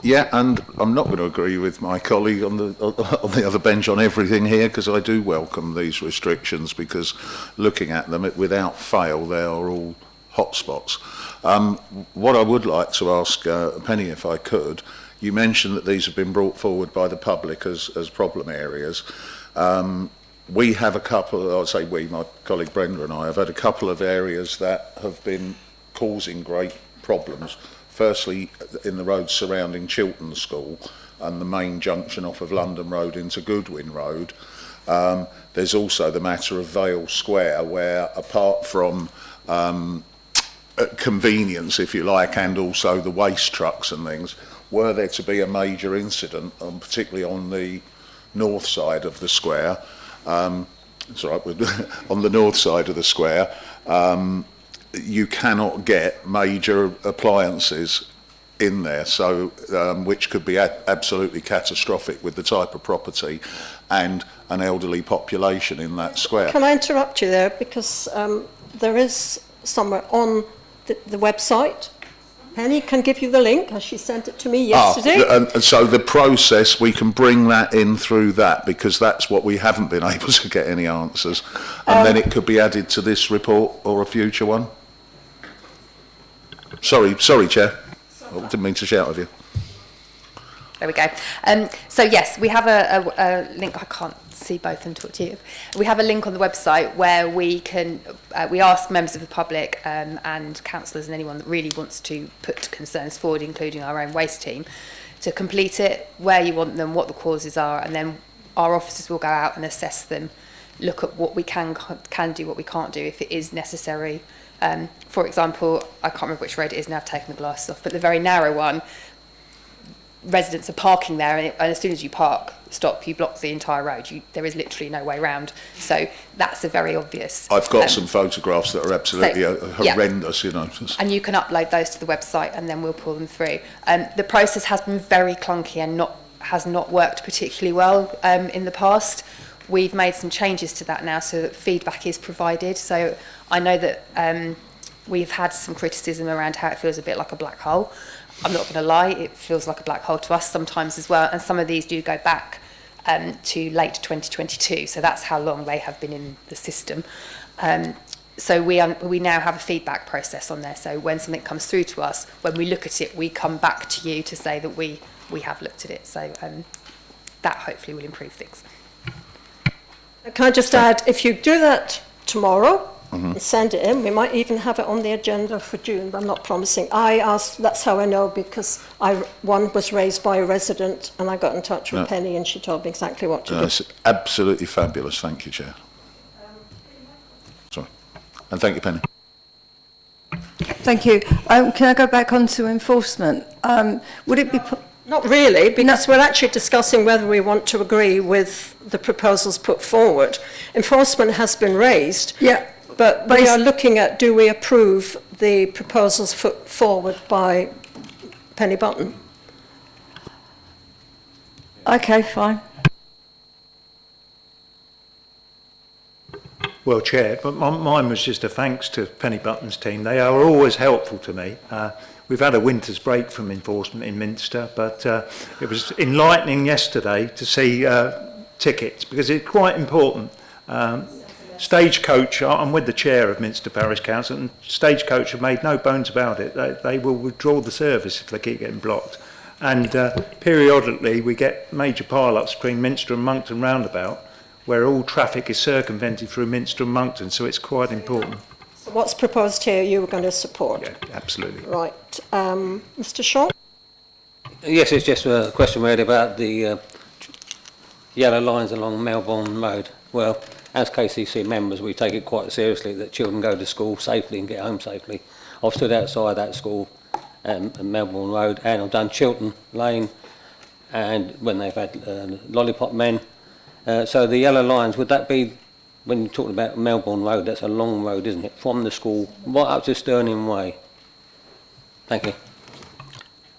Speaker 8: Yeah, and I'm not going to agree with my colleague on the other bench on everything here, because I do welcome these restrictions, because looking at them, without fail, they are all hotspots. What I would like to ask Penny, if I could, you mentioned that these have been brought forward by the public as problem areas. We have a couple, I'd say we, my colleague Brenda and I, have had a couple of areas that have been causing great problems. Firstly, in the roads surrounding Chiltern School and the main junction off of London Road into Goodwin Road. There's also the matter of Vale Square, where apart from convenience, if you like, and also the waste trucks and things, were there to be a major incident, particularly on the north side of the square, it's all right, on the north side of the square, you cannot get major appliances in there, so which could be absolutely catastrophic with the type of property and an elderly population in that square.
Speaker 1: Can I interrupt you there? Because there is somewhere on the website. Penny can give you the link, as she sent it to me yesterday.
Speaker 8: And so the process, we can bring that in through that, because that's what we haven't been able to get any answers. And then it could be added to this report or a future one. Sorry, Chair. I didn't mean to shout at you.
Speaker 13: There we go. So yes, we have a link. I can't see both and talk to you. We have a link on the website where we can we ask members of the public and councillors and anyone that really wants to put concerns forward, including our own waste team, to complete it, where you want them, what the causes are, and then our officers will go out and assess them, look at what we can do, what we can't do if it is necessary. For example, I can't remember which road it is now, I've taken the glasses off, but the very narrow one, residents are parking there, and as soon as you stop, you block the entire road. There is literally no way round. So that's a very obvious.
Speaker 8: I've got some photographs that are absolutely horrendous, you know.
Speaker 13: And you can upload those to the website, and then we'll pull them through. The process has been very clunky and has not worked particularly well in the past. We've made some changes to that now, so that feedback is provided. So I know that we've had some criticism around how it feels a bit like a black hole. I'm not going to lie, it feels like a black hole to us sometimes as well, and some of these do go back to late 2022, so that's how long they have been in the system. So we now have a feedback process on there, so when something comes through to us, when we look at it, we come back to you to say that we have looked at it, so that hopefully will improve things.
Speaker 1: Can I just add, if you do that tomorrow, and send it in. We might even have it on the agenda for June, but I'm not promising. I asked, that's how I know, because one was raised by a resident, and I got in touch with Penny, and she told me exactly what to do.
Speaker 8: It's absolutely fabulous. Thank you, Chair. Sorry. And thank you, Penny.
Speaker 14: Thank you. Can I go back on to enforcement? Would it be...
Speaker 1: Not really, because we're actually discussing whether we want to agree with the proposals put forward. Enforcement has been raised.
Speaker 14: Yeah.
Speaker 1: But we are looking at, do we approve the proposals put forward by Penny Button?
Speaker 14: Okay, fine.
Speaker 9: Well, Chair, but mine was just a thanks to Penny Button's team. They are always helpful to me. We've had a winter's break from enforcement in Minster, but it was enlightening yesterday to see tickets, because it's quite important. Stagecoach, I'm with the chair of Minster Parish Council, and Stagecoach have made no bones about it. They will withdraw the service if they keep getting blocked. And periodically we get major pile-ups between Minster and Moncton roundabout, where all traffic is circumvented through Minster and Moncton, so it's quite important.
Speaker 1: So what's proposed here you were going to support?
Speaker 9: Yeah, absolutely.
Speaker 1: Right. Mr. Shaw?
Speaker 6: Yes, it's just a question really about the yellow lines along Melbourne Road. Well, as KCC members, we take it quite seriously that children go to school safely and get home safely. I've stood outside that school at Melbourne Road, and I've done Chiltern Lane, and when they've had lollipop men. So the yellow lines, would that be, when you're talking about Melbourne Road, that's a long road, isn't it, from the school right up to Stirling Way? Thank you.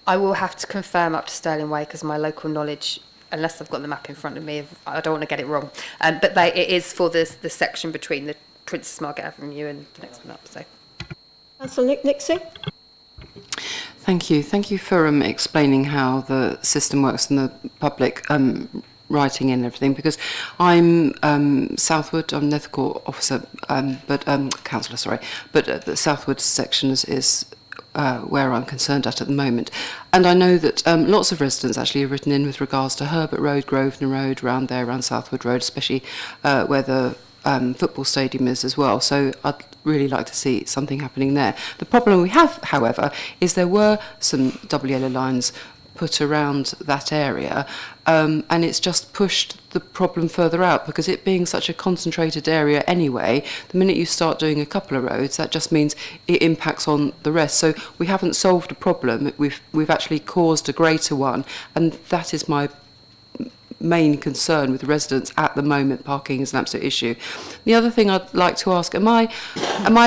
Speaker 13: I will have to confirm up to Stirling Way, because my local knowledge, unless I've got the map in front of me, I don't want to get it wrong. But it is for the section between the Princess Margaret Avenue and the next one up. So.
Speaker 1: Councillor Nixie?
Speaker 15: Thank you. Thank you for explaining how the system works and the public writing in and everything, because I'm Southwood, I'm Nethercourt officer, councillor, sorry, but the Southwood section is where I'm concerned at the moment. And I know that lots of residents actually have written in with regards to Herbert Road, Grosvenor Road, around there, around Southwood Road, especially where the football stadium is as well. So I'd really like to see something happening there. The problem we have, however, is there were some double yellow lines put around that area, and it's just pushed the problem further out, because it being such a concentrated area anyway, the minute you start doing a couple of roads, that just means it impacts on the rest. So we haven't solved a problem, we've actually caused a greater one, and that is my main concern with residents at the moment. Parking is an absolute issue. The other thing I'd like to ask, am I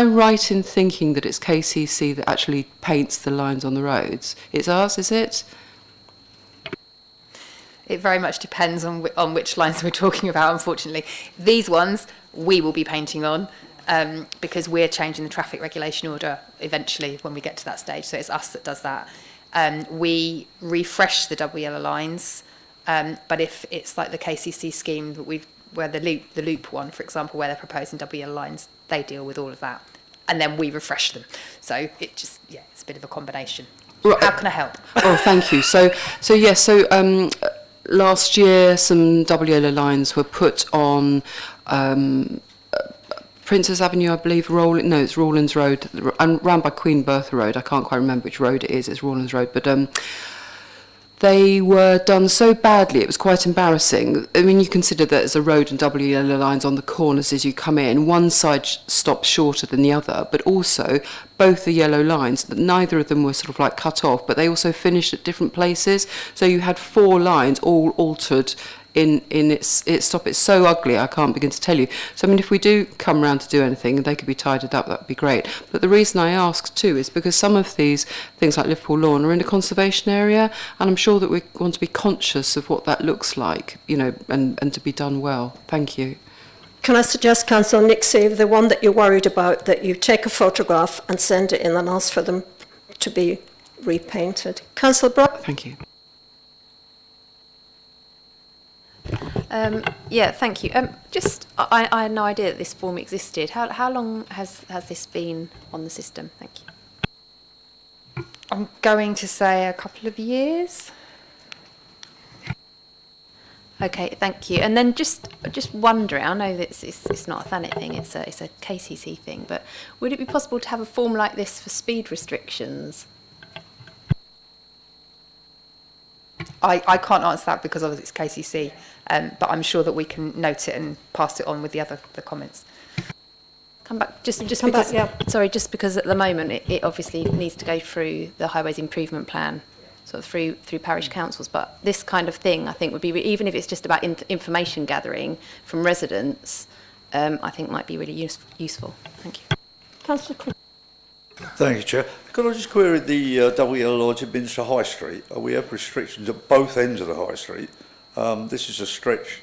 Speaker 15: right in thinking that it's KCC that actually paints the lines on the roads? It's us, is it?
Speaker 13: It very much depends on which lines we're talking about, unfortunately. These ones we will be painting on, because we're changing the traffic regulation order eventually when we get to that stage, so it's us that does that. We refresh the double yellow lines, but if it's like the KCC scheme that where the loop one, for example, where they're proposing double yellow lines, they deal with all of that, and then we refresh them. So it just, it's a bit of a combination. Right. How can I help?
Speaker 15: Oh, thank you. So last year, some double yellow lines were put on Princess Avenue, I believe. It's Rawlins Road, and round by Queen Bertha Road. I can't quite remember which road it is. It's Rawlins Road, but they were done so badly, it was quite embarrassing. I mean, you consider that as a road and double yellow lines on the corners as you come in. One side stops shorter than the other, but also both the yellow lines, neither of them were sort of like cut off, but they also finished at different places. So you had 4 lines all altered in its stop. It's so ugly, I can't begin to tell you. So I mean, if we do come round to do anything and they could be tidied up, that would be great. But the reason I ask too is because some of these things like Liverpool Lawn are in a conservation area, and I'm sure that we want to be conscious of what that looks like, and to be done well. Thank you.
Speaker 1: Can I suggest, Councillor Nixie, the one that you're worried about, that you take a photograph and send it in and ask for them to be repainted? Councillor Brock?
Speaker 15: Thank you.
Speaker 13: Thank you. I had no idea that this form existed. How long has this been on the system? Thank you. I'm going to say a couple of years. Okay, thank you. And then just wondering, I know that it's not a Thanet thing, it's a KCC thing, but would it be possible to have a form like this for speed restrictions? I can't answer that because obviously it's KCC, but I'm sure that we can note it and pass it on with the comments. Come back, just because. Sorry, just because at the moment it obviously needs to go through the Highways Improvement Plan, sort of through parish councils. But this kind of thing, I think, would be even if it's just about information gathering from residents, I think might be really useful. Thank you.
Speaker 1: Councillor Chris.
Speaker 10: Thank you, Chair. Could I just query the double yellow lines at Minster High Street? We have restrictions at both ends of the High Street. This is a stretch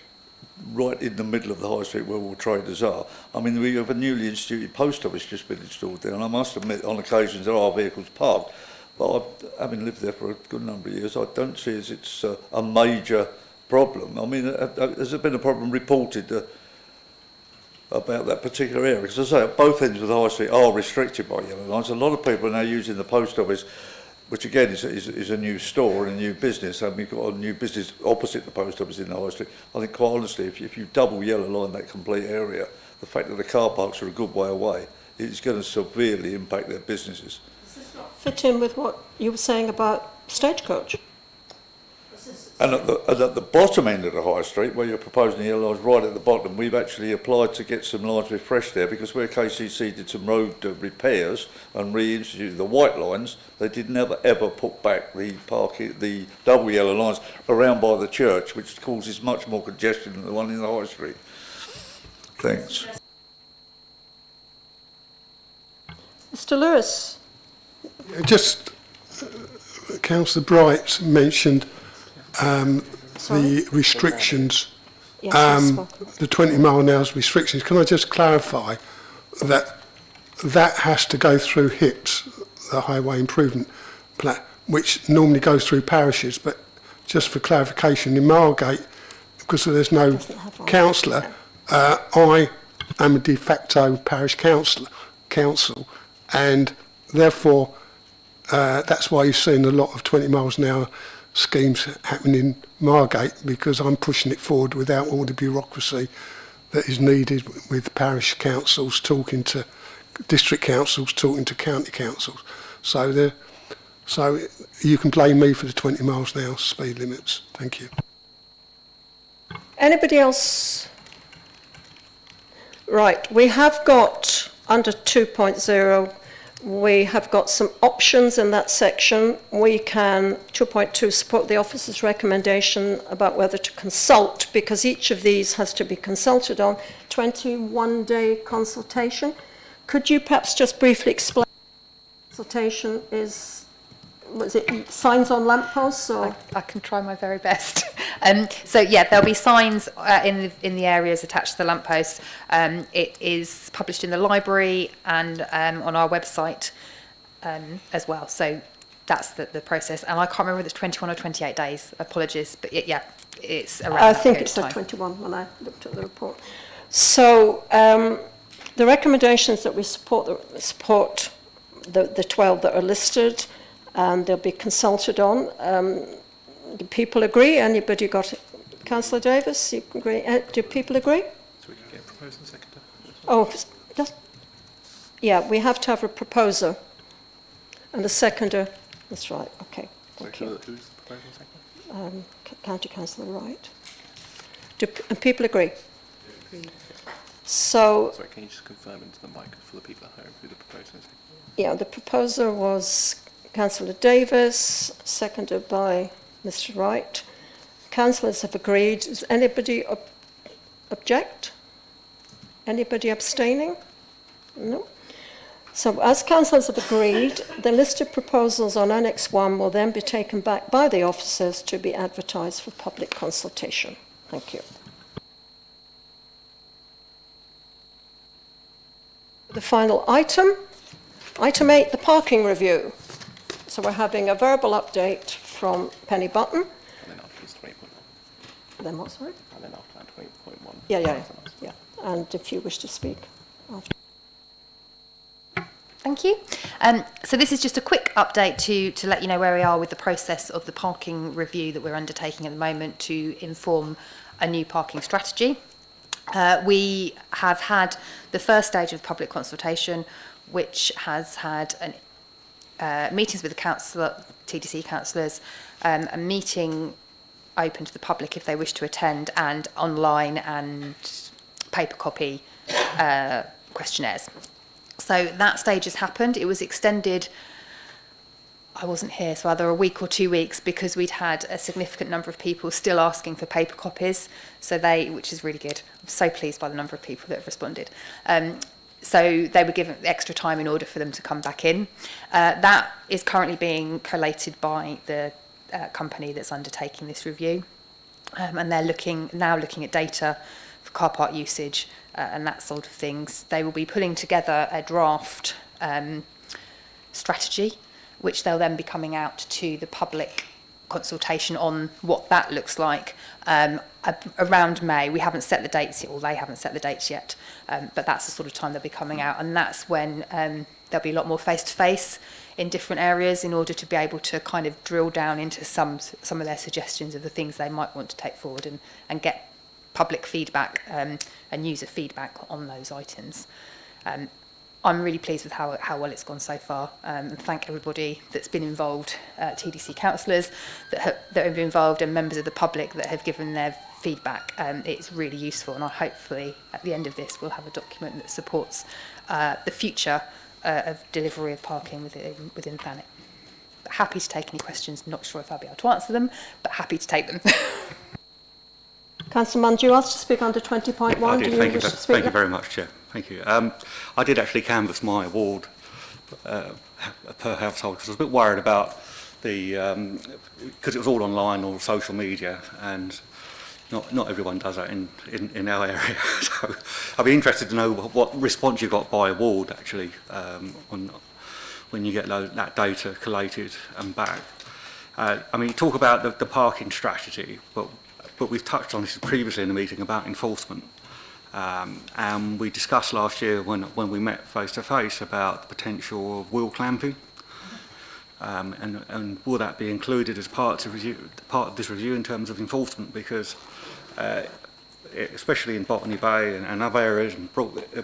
Speaker 10: right in the middle of the High Street where all traders are. I mean, we have a newly instituted post office just been installed there, and I must admit, on occasions there are vehicles parked, but having lived there for a good number of years, I don't see as it's a major problem. I mean, has there been a problem reported about that particular area? Because as I say, both ends of the High Street are restricted by yellow lines. A lot of people are now using the post office, which again is a new store and a new business, and we've got a new business opposite the post office in the High Street. I think quite honestly, if you double yellow line that complete area, the fact that the car parks are a good way away, it's going to severely impact their businesses.
Speaker 1: Does this not fit in with what you were saying about Stagecoach?
Speaker 10: And at the bottom end of the High Street, where you're proposing the yellow lines right at the bottom, we've actually applied to get some lines refreshed there, because where KCC did some road repairs and reinstituted the white lines, they did never ever put back the double yellow lines around by the church, which causes much more congestion than the one in the High Street. Thanks.
Speaker 1: Mr. Lewis.
Speaker 11: Just Councillor Bright mentioned the restrictions, the 20 mile an hour restrictions. Can I just clarify that has to go through HIPS, the Highway Improvement Plan, which normally goes through parishes, but just for clarification, in Margate, because there's no councillor, I am a de facto parish council, and therefore that's why you're seeing a lot of 20 miles an hour schemes happening in Margate, because I'm pushing it forward without all the bureaucracy that is needed with parish councils talking to district councils, talking to county councils. So you can blame me for the 20 miles an hour speed limits. Thank you.
Speaker 1: Anybody else? Right, we have got under 2.0, we have got some options in that section. We can, 2.2, support the officer's recommendation about whether to consult, because each of these has to be consulted on. 21-day consultation. Could you perhaps just briefly explain what consultation is? Was it signs on lampposts? Or?
Speaker 13: I can try my very best. So yeah, there'll be signs in the areas attached to the lampposts. It is published in the library and on our website as well. So that's the process. And I can't remember whether it's 21 or 28 days. Apologies, but yeah, it's around.
Speaker 1: I think it's at 21 when I looked at the report. So the recommendations that we support the 12 that are listed, and they'll be consulted on. Do people agree? Anybody got it? Councillor Davis, you agree? Do people agree?
Speaker 3: So we can get a proposer and seconder.
Speaker 1: Oh, yeah, we have to have a proposer and a seconder. That's right. Okay. Thank you.
Speaker 3: Who's the proposer and seconder?
Speaker 1: County Councillor Wright. And people agree? So.
Speaker 3: Sorry, can you just confirm into the mic for the people at home who the proposer is?
Speaker 1: Yeah, the proposer was Councillor Davis, seconded by Mr. Wright. Councillors have agreed. Does anybody object? Anybody abstaining? No. So as councillors have agreed, the list of proposals on Annex 1 will then be taken back by the officers to be advertised for public consultation. Thank you. The final item, item 8, the parking review. So we're having a verbal update from Penny Button.
Speaker 3: And then after is 20.1.
Speaker 1: Then what, sorry?
Speaker 3: And then after that 20.1.
Speaker 1: Yeah. And if you wish to speak after.
Speaker 13: Thank you. So this is just a quick update to let you know where we are with the process of the parking review that we're undertaking at the moment to inform a new parking strategy. We have had the first stage of public consultation, which has had meetings with the councillor, TDC councillors, a meeting open to the public if they wish to attend, and online and paper copy questionnaires. So that stage has happened. It was extended, I wasn't here, so either a week or 2 weeks, because we'd had a significant number of people still asking for paper copies, which is really good. I'm so pleased by the number of people that have responded. So they were given extra time in order for them to come back in. That is currently being collated by the company that's undertaking this review. And they're now looking at data for car park usage and that sort of things. They will be putting together a draft strategy, which they'll then be coming out to the public consultation on what that looks like around May. We haven't set the dates yet, or they haven't set the dates yet, but that's the sort of time they'll be coming out, and that's when there'll be a lot more face-to-face in different areas in order to be able to kind of drill down into some of their suggestions of the things they might want to take forward and get public feedback and user feedback on those items. I'm really pleased with how well it's gone so far, and thank everybody that's been involved, TDC councillors that have been involved, and members of the public that have given their feedback. It's really useful, and hopefully at the end of this we'll have a document that supports the future of delivery of parking within Thanet. But happy to take any questions. Not sure if I'll be able to answer them, but happy to take them.
Speaker 1: Councillor Munn, do you ask to speak under 20.1?
Speaker 3: I do. Thank you very much, Chair. Thank you. I did actually canvass my ward per household, because I was a bit worried about because it was all online or social media, and not everyone does that in our area. So I'd be interested to know what response you got by ward actually when you get that data collated and back. I mean, you talk about the parking strategy, but but we've touched on this previously in the meeting about enforcement. And we discussed last year when we met face to face about the potential of wheel clamping. And will that be included as part of this review in terms of enforcement? Because especially in Botany Bay and other areas in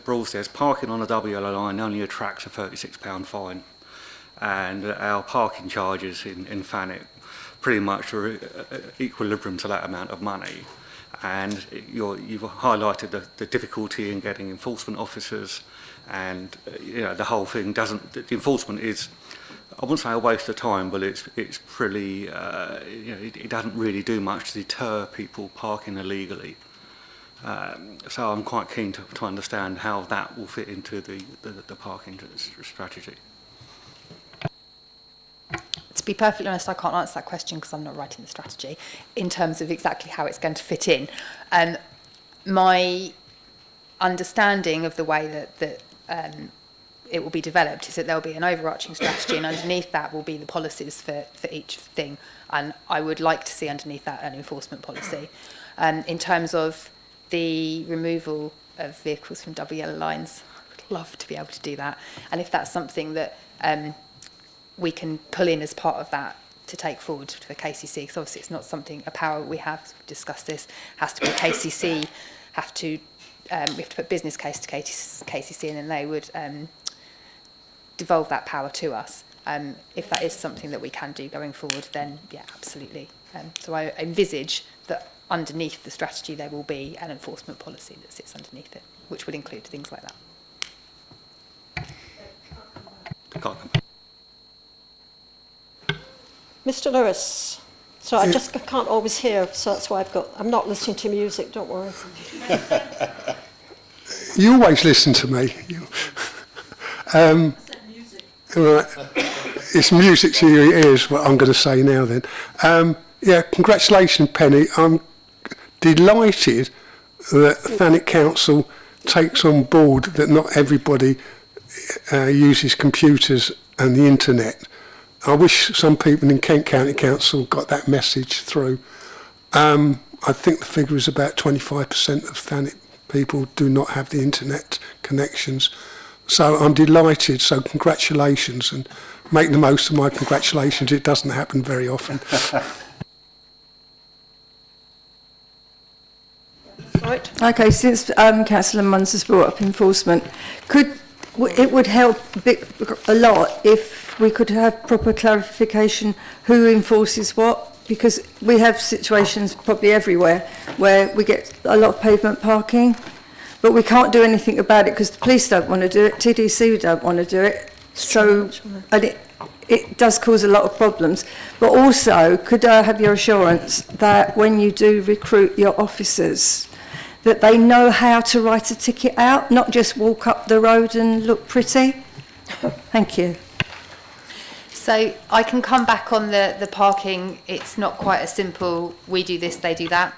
Speaker 3: Broadstairs, parking on a double yellow line only attracts a £36 fine, and our parking charges in Thanet pretty much are equilibrium to that amount of money. And you've highlighted the difficulty in getting enforcement officers, and the whole thing the enforcement is, I wouldn't say a waste of time, but it's pretty, it doesn't really do much to deter people parking illegally. So I'm quite keen to understand how that will fit into the parking strategy.
Speaker 13: To be perfectly honest, I can't answer that question because I'm not writing the strategy in terms of exactly how it's going to fit in. My understanding of the way that it will be developed is that there will be an overarching strategy, and underneath that will be the policies for each thing. And I would like to see underneath that an enforcement policy. In terms of the removal of vehicles from double yellow lines, I would love to be able to do that. And if that's something that we can pull in as part of that to take forward for KCC, because obviously it's not a power we have. We've discussed this. Has to be KCC. We have to put business case to KCC, and then they would devolve that power to us. If that is something that we can do going forward, then yeah, absolutely. So I envisage that underneath the strategy there will be an enforcement policy that sits underneath it, which would include things like that.
Speaker 1: Mr. Lewis. So I just can't always hear, so that's why I'm not listening to music, don't worry.
Speaker 11: You always listen to me. Right. It's music to your ears, what I'm going to say now then. Yeah, congratulations, Penny. I'm delighted that Thanet Council takes on board that not everybody uses computers and the internet. I wish some people in Kent County Council got that message through. I think the figure is about 25% of Thanet people do not have the internet connections. So I'm delighted, so congratulations, and make the most of my congratulations. It doesn't happen very often.
Speaker 1: Right.
Speaker 14: Okay, since Councillor Munns has brought up enforcement, it would help a lot if we could have proper clarification who enforces what, because we have situations probably everywhere where we get a lot of pavement parking, but we can't do anything about it because the police don't want to do it, TDC don't want to do it, so and it does cause a lot of problems. But also, could I have your assurance that when you do recruit your officers, that they know how to write a ticket out, not just walk up the road and look pretty? Thank you.
Speaker 13: So I can come back on the parking. It's not quite as simple. We do this, they do that.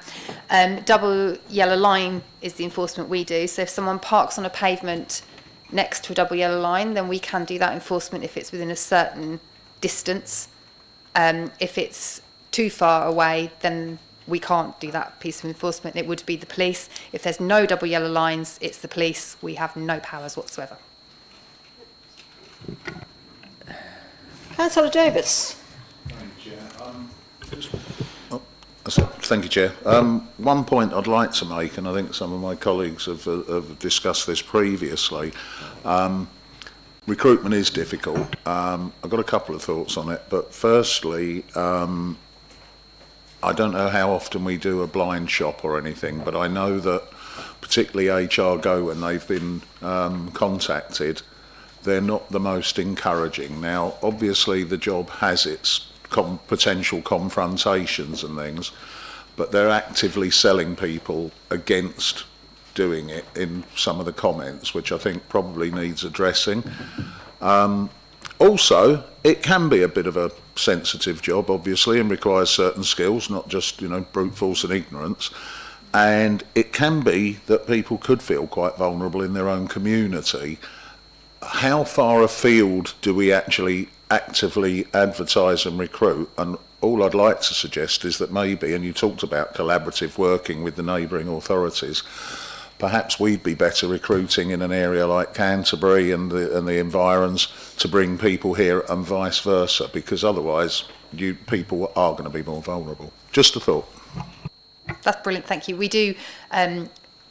Speaker 13: Double yellow line is the enforcement we do. So if someone parks on a pavement next to a double yellow line, then we can do that enforcement if it's within a certain distance. If it's too far away, then we can't do that piece of enforcement. It would be the police. If there's no double yellow lines, it's the police. We have no powers whatsoever.
Speaker 1: Councillor Davis.
Speaker 8: Thank you, Chair. One point I'd like to make, and I think some of my colleagues have discussed this previously. Recruitment is difficult. I've got a couple of thoughts on it, but firstly, I don't know how often we do a blind shop or anything, but I know that particularly HR Go, when they've been contacted, they're not the most encouraging. Now, obviously, the job has its potential confrontations and things, but they're actively selling people against doing it in some of the comments, which I think probably needs addressing. Also, it can be a bit of a sensitive job, obviously, and requires certain skills, not just, brute force and ignorance. And it can be that people could feel quite vulnerable in their own community. How far afield do we actually actively advertise and recruit? And all I'd like to suggest is that maybe, and you talked about collaborative working with the neighbouring authorities, perhaps we'd be better recruiting in an area like Canterbury and the environs to bring people here and vice versa, because otherwise people are going to be more vulnerable. Just a thought.
Speaker 13: That's brilliant, thank you. We do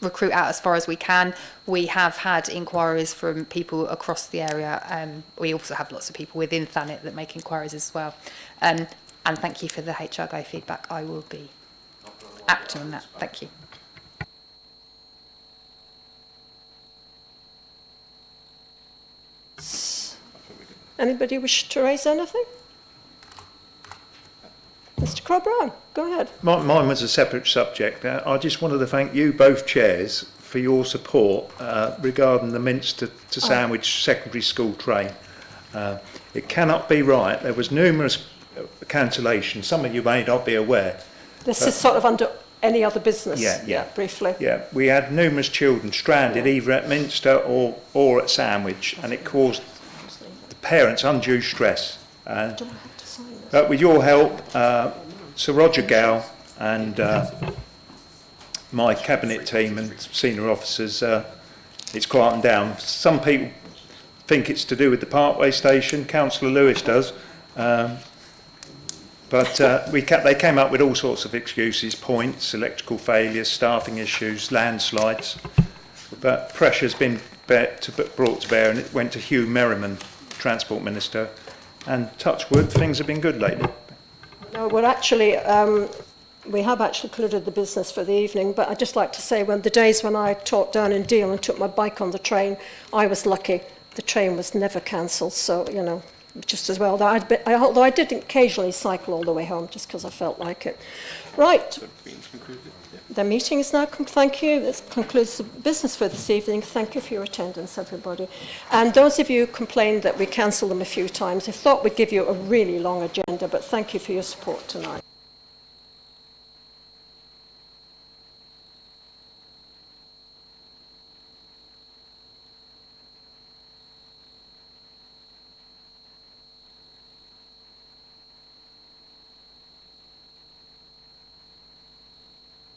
Speaker 13: recruit out as far as we can. We have had inquiries from people across the area. We also have lots of people within Thanet that make inquiries as well. And thank you for the HR Go feedback. I will be acting on that. Thank you.
Speaker 1: Anybody wish to raise anything? Mr. Crowe-Brown, go ahead.
Speaker 9: Mine was a separate subject. I just wanted to thank you, both chairs, for your support regarding the Minster to Sandwich secondary school train. It cannot be right. There was numerous cancellations. Some of you may not be aware.
Speaker 1: This is sort of under any other business.
Speaker 9: Yeah.
Speaker 1: Briefly.
Speaker 9: Yeah, we had numerous children stranded either at Minster or at Sandwich, and it caused the parents undue stress.
Speaker 1: Do I have to sign this?
Speaker 9: But with your help, Sir Roger Gow and my cabinet team and senior officers, it's quietened down. Some people think it's to do with the Parkway station, Councillor Lewis does, but they came up with all sorts of excuses, points, electrical failures, staffing issues, landslides, but pressure's been brought to bear, and it went to Hugh Merriman, Transport Minister, and touch wood, things have been good lately.
Speaker 1: No, we're actually, we have actually concluded the business for the evening, but I'd just like to say when the days when I taught down in Deal and took my bike on the train, I was lucky. The train was never cancelled, so, you know, just as well. Although I did occasionally cycle all the way home just because I felt like it. Right. The meeting is now, thank you. This concludes the business for this evening. Thank you for your attendance, everybody. And those of you who complained that we cancelled them a few times, I thought we'd give you a really long agenda, but thank you for your support tonight.